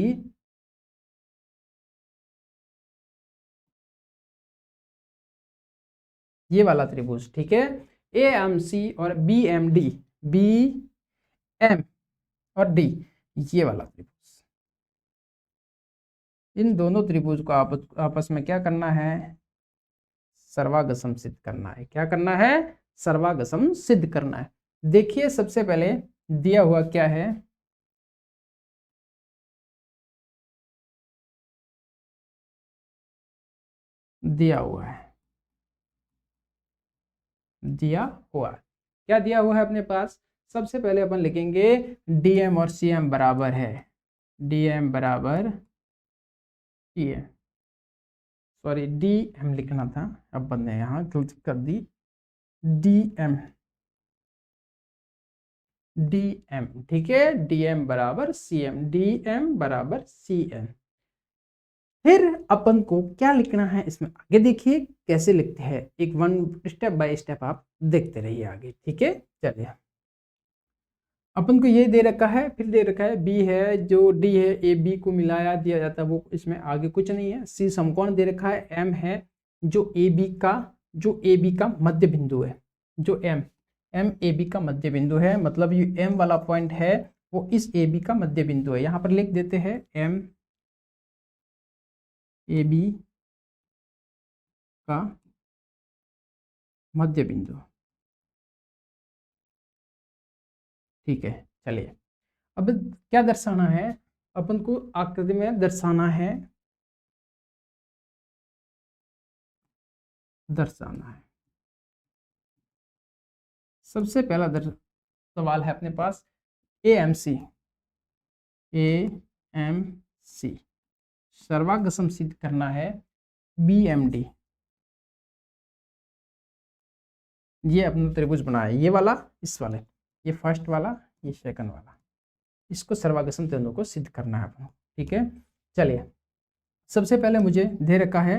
ये वाला त्रिभुज, ठीक है। AMC और BM और D ये वाला त्रिभुज, इन दोनों त्रिभुज को आपस में क्या करना है? सर्वागसम सिद्ध करना है। क्या करना है? सर्वागसम सिद्ध करना है। देखिए सबसे पहले दिया हुआ क्या है? दिया हुआ है, क्या दिया हुआ है अपने पास? सबसे पहले अपन लिखेंगे DM और CM बराबर है, DM बराबर CM, सॉरी DM लिखना था, अब बंदे यहाँ गलती कर दी। DM, ठीक है। DM बराबर CM। फिर अपन को क्या लिखना है इसमें? आगे देखिए कैसे लिखते हैं, एक वन स्टेप बाय स्टेप आप देखते रहिए आगे, ठीक है। चलिए, अपन को ये दे रखा है, फिर दे रखा है B है, जो D है AB को मिलाया दिया जाता है, वो इसमें आगे कुछ नहीं है। C समकोण दे रखा है, M है जो AB का मध्य बिंदु है, जो M AB का मध्य बिंदु है। मतलब ये M वाला पॉइंट है वो इस AB का मध्य बिंदु है। यहाँ पर लिख देते हैं M AB का मध्य बिंदु, ठीक है। चलिए, अब क्या दर्शाना है अपन को? आकृति में दर्शाना है सबसे पहला सवाल है अपने पास AMC सर्वागसम सिद्ध करना है BMD। ये अपना त्रिभुज बनाया, ये वाला, इस वाले, ये फर्स्ट वाला, ये सेकंड वाला, इसको सर्वागसम दोनों को सिद्ध करना है अपन, ठीक है। चलिए, सबसे पहले मुझे दे रखा है,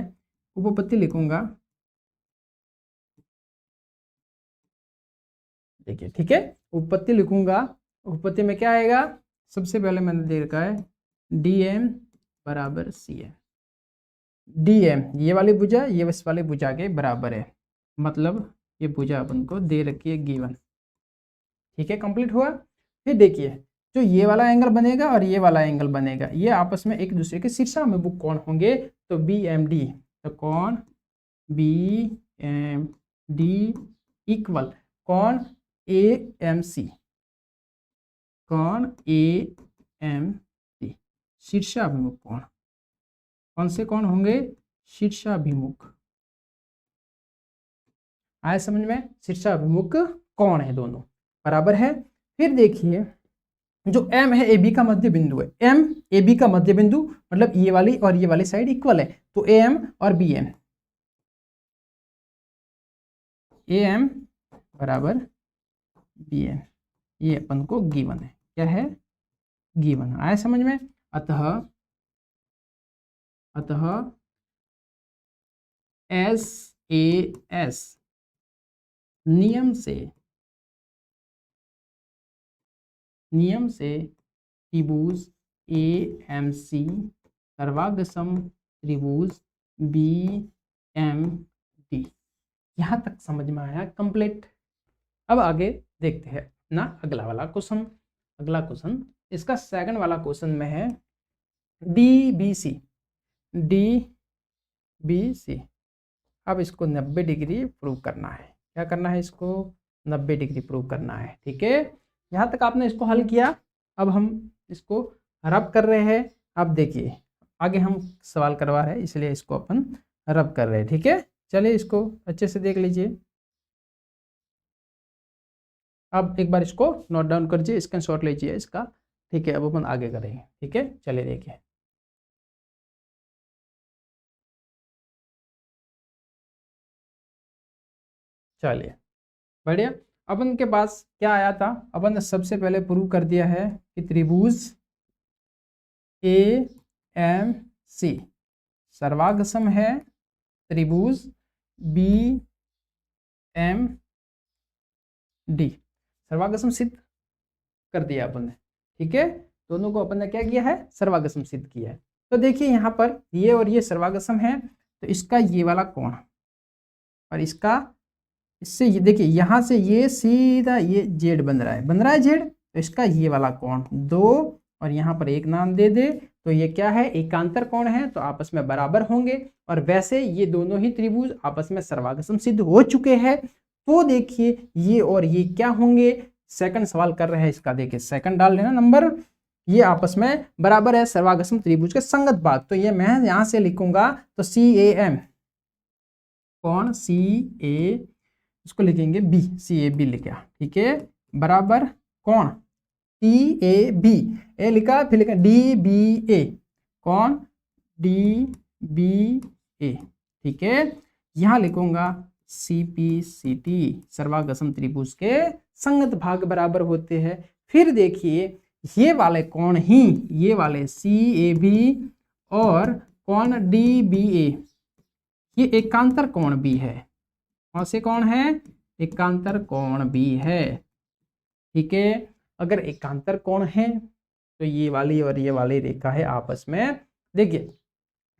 उपपत्ति लिखूंगा, देखिए, ठीक है। उपपत्ति लिखूंगा, उपपत्ति में क्या आएगा? सबसे पहले मैंने दे रखा है DM बराबर CM। DM ये वाली भुजा ये इस वाली भुजा के बराबर है, मतलब ये भुजा अपन को दे रखी है गिवन, ठीक है। कंप्लीट हुआ। फिर देखिए, जो ये वाला एंगल बनेगा और ये वाला एंगल बनेगा, ये आपस में एक दूसरे के शीर्षाभिमुख कोण होंगे, तो BMD, तो कोण BMD इक्वल कोण AMC, शीर्षाभिमुख कोण, कौन से कोण होंगे? शीर्षाभिमुख। आया समझ में? शीर्षाभिमुख कोण है दोनों, बराबर है। फिर देखिए जो M है AB का मध्य बिंदु है, M AB का मध्य बिंदु मतलब ये वाली और ये वाली साइड इक्वल है, तो AM और AM बराबर BM, ये अपन को गिवन है। क्या है? गिवन। आया समझ में? अतः SAS नियम से त्रिभुज AMC सर्वांगसम त्रिभुज BMD। यहां तक समझ में आया? कंप्लीट। अब आगे देखते हैं ना अगला वाला क्वेश्चन। अगला क्वेश्चन इसका सेकंड वाला क्वेश्चन में है DBC। अब इसको 90 डिग्री प्रूव करना है। क्या करना है? इसको 90 डिग्री प्रूव करना है। ठीक है, यहाँ तक आपने इसको हल किया। अब हम इसको रब कर रहे हैं। अब देखिए आगे हम सवाल करवा रहे हैं, इसलिए इसको अपन रब कर रहे हैं। ठीक है, चलिए इसको अच्छे से देख लीजिए। अब एक बार इसको नोट डाउन कर लीजिए, स्क्रीनशॉट लीजिए इसका। ठीक है, अब अपन आगे करेंगे। ठीक है, चलिए देखिए। चलिए बढ़िया। अपन के पास क्या आया था? अपन ने सबसे पहले प्रूव कर दिया है कि त्रिभुज AMC सर्वांगसम है त्रिभुज BMD। सर्वांगसम सिद्ध कर दिया अपन ने। ठीक है, दोनों को अपन ने क्या किया है? सर्वांगसम सिद्ध किया है। तो देखिए यहाँ पर ये और ये सर्वांगसम है, तो इसका ये वाला कोण और इसका इससे ये देखिए यहाँ से ये सीधा ये जेड बन रहा है जेड, तो इसका ये वाला कोण 2 और यहाँ पर 1 नाम दे दे, तो ये क्या है? एकांतर कोण है, तो आपस में बराबर होंगे। और वैसे ये दोनों ही त्रिभुज आपस में सर्वांगसम सिद्ध हो चुके हैं। तो देखिए ये और ये क्या होंगे? सेकंड सवाल कर रहे हैं इसका, देखिए सेकंड डाल लेना नंबर। ये आपस में बराबर है सर्वांगसम त्रिभुज के संगत भाग, तो ये मैं यहाँ से लिखूंगा तो CAM कोण CA, इसको लिखेंगे B, CAB लिखा। ठीक है, बराबर कोण TAB, ए लिखा, फिर लिखा DBA कोण DBA। ठीक है, यहां लिखूंगा CPCT सर्वांगसम त्रिभुज के संगत भाग बराबर होते हैं। फिर देखिए ये वाले कोण ही, ये वाले CAB और कोण DBA ये एकांतर कोण भी है। कौन से कोण है? एकांतर कोण भी है। ठीक है, अगर एकांतर कोण है तो ये वाली और ये वाली रेखा है आपस में। देखिए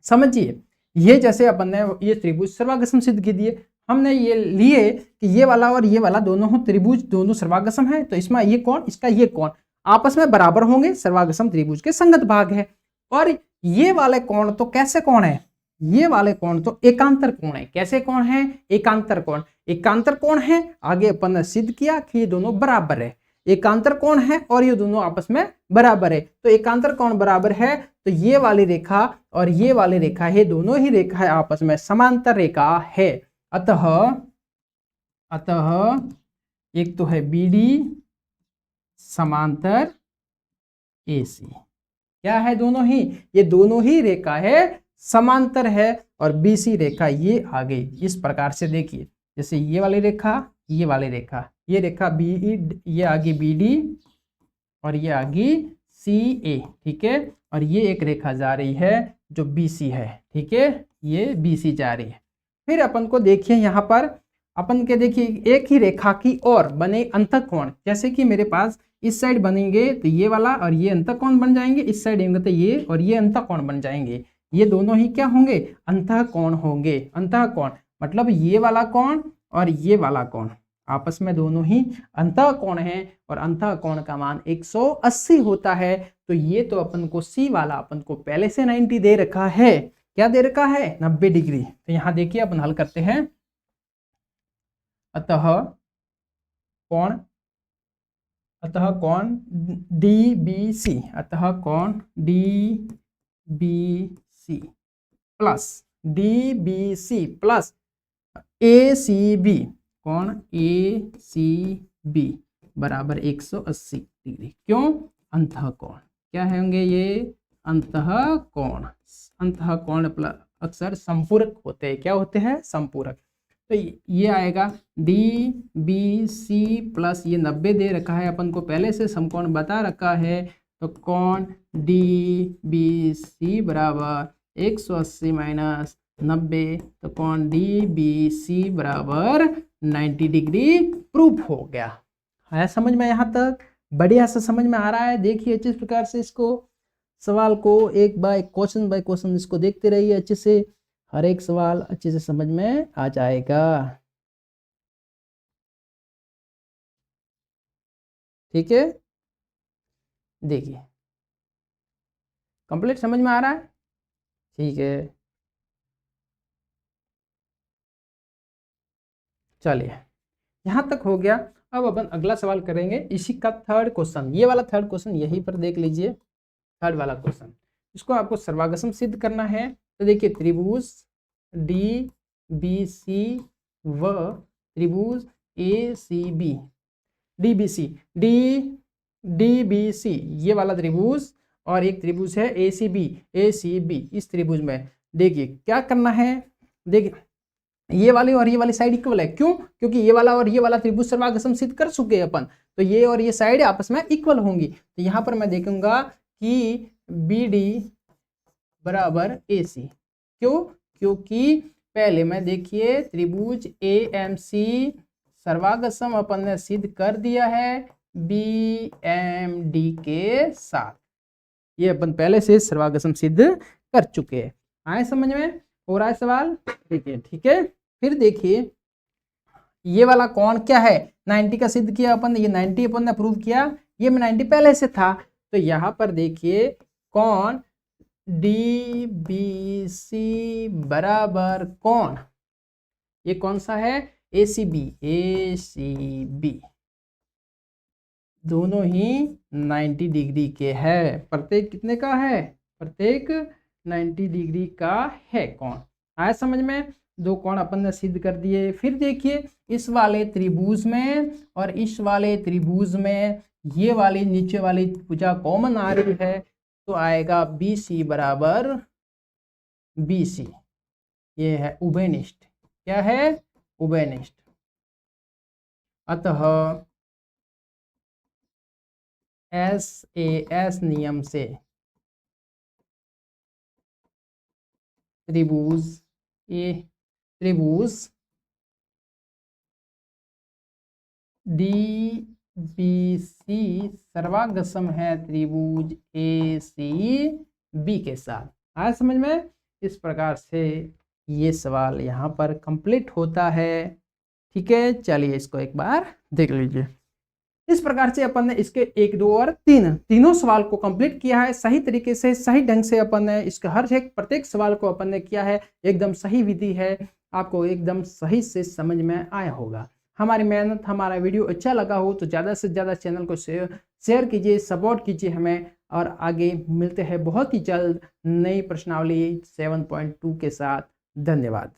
समझिए, ये जैसे अपन ने ये त्रिभुज सर्वांगसम सिद्ध कर दिए, हमने ये लिए कि ये वाला और ये वाला दोनों त्रिभुज दोनों सर्वांगसम है, तो इसमें ये कोण इसका ये कोण आपस में बराबर होंगे, सर्वांगसम त्रिभुज के संगत भाग है। और ये वाले कोण तो कैसे कोण है? ये वाले कोण तो एकांतर कोण है। कैसे कोण है? एकांतर कोण। एकांतर कोण है, आगे अपन ने सिद्ध किया कि ये दोनों बराबर है। एकांतर कोण है और ये दोनों आपस में बराबर है, तो एकांतर कोण बराबर है, तो ये वाली रेखा और ये वाली रेखा है, दोनों ही रेखा आपस में समांतर रेखा है। अतः एक तो है BD समांतर AC। क्या है? दोनों ही, ये दोनों ही रेखा है समांतर है, और BC रेखा ये आ गई इस प्रकार से। देखिए जैसे ये वाली रेखा, ये वाली रेखा, ये रेखा BE, ये आगे BD और ये आगे CA। ठीक है, और ये एक रेखा जा रही है जो BC है। ठीक है, ये BC जा रही है। फिर अपन को देखिए यहाँ पर अपन के देखिए एक ही रेखा की और बने अंतःकोण, जैसे कि मेरे पास इस साइड बनेंगे तो ये वाला और ये अंतःकोण बन जाएंगे, इस साइड होंगे तो ये और ये अंतःकोण बन जाएंगे। ये दोनों ही क्या होंगे? अंतःकोण होंगे। अंतःकोण मतलब ये वाला कोण और ये वाला कोण आपस में दोनों ही अंतःकोण है, और अंतःकोण का मान 180 होता है। तो ये तो अपन को C वाला अपन को पहले से 90 दे रखा है। क्या दे रखा है? 90 डिग्री। तो यहाँ देखिए अपन हल करते हैं। अतः कोण DBC, अतः कोण DBC plus DBC plus ACB, कौन ACB बराबर 180 डिग्री। क्यों? अंतःकोण। क्या होंगे ये? अंतःकोण। अंतःकोण अक्सर संपूरक होते हैं। क्या होते हैं? संपूरक। तो ये आएगा DBC प्लस ये 90 दे रखा है अपन को, पहले से समकोण बता रखा है, तो कोण DBC बराबर 180 माइनस 90, तो कोण DBC बराबर 90 डिग्री प्रूफ हो गया है। समझ में यहाँ तक? बढ़िया से समझ में आ रहा है। देखिए जिस प्रकार से इसको सवाल को एक बाय क्वेश्चन इसको देखते रहिए अच्छे से, हर एक सवाल अच्छे से समझ में आ जाएगा। ठीक है, देखिए कंप्लीट समझ में आ रहा है? ठीक है, चलिए यहाँ तक हो गया। अब अपन अगला सवाल करेंगे इसी का थर्ड क्वेश्चन। ये वाला थर्ड क्वेश्चन यहीं पर देख लीजिए, थर्ड वाला क्वेश्चन। इसको आपको सर्वागसम सिद्ध करना है। तो देखिए त्रिभुज DBC व त्रिभुज ACB, DBC ये वाला त्रिभुज, और एक त्रिभुज है ACB। इस त्रिभुज में देखिए क्या करना है। देखिए ये वाली और ये वाली साइड इक्वल है। क्यों? क्योंकि ये वाला और ये वाला त्रिभुज सर्वागसम सिद्ध कर चुके हैं अपन, तो ये और ये साइड आपस में इक्वल होंगी। तो यहाँ पर मैं देखूंगा कि BD बराबर AC। क्यों? क्योंकि पहले मैं देखिए त्रिभुज AMC सर्वागसम अपन ने सिद्ध कर दिया है BMD के साथ। ये अपन पहले से सर्वागसम सिद्ध कर चुके हैं। आए समझ में? हो रहा है सवाल? देखिए ठीक है। फिर देखिए ये वाला कोण क्या है? 90 का सिद्ध किया अपन, ये 90 अपन ने प्रूव किया, ये में 90 पहले से था। तो यहाँ पर देखिए कोण DBC बराबर कोण, ये कौन सा है? ACB। दोनों ही 90 डिग्री के है। प्रत्येक कितने का है? प्रत्येक 90 डिग्री का है कोण। आया समझ में? दो कोण अपन ने सिद्ध कर दिए। फिर देखिए इस वाले त्रिभुज में और इस वाले त्रिभुज में ये वाली नीचे वाली भुजा कॉमन आ रही है, तो आएगा BC बराबर BC। ये है उभयनिष्ठ। क्या है? उभयनिष्ठ। अतः SAS नियम से त्रिभुज DBC सर्वागसम है त्रिभुज ACB के साथ। आया समझ में? इस प्रकार से ये सवाल यहाँ पर कंप्लीट होता है। ठीक है, चलिए इसको एक बार देख लीजिए। इस प्रकार से अपन ने इसके 1, 2 और 3 तीनों सवाल को कंप्लीट किया है। सही तरीके से सही ढंग से अपन ने इसके हर एक प्रत्येक सवाल को अपन ने किया है। एकदम सही विधि है, आपको एकदम सही से समझ में आया होगा। हमारी मेहनत, हमारा वीडियो अच्छा लगा हो तो ज़्यादा से ज़्यादा चैनल को शेयर कीजिए, सपोर्ट कीजिए हमें, और आगे मिलते हैं बहुत ही जल्द नई प्रश्नावली 7.2 के साथ। धन्यवाद।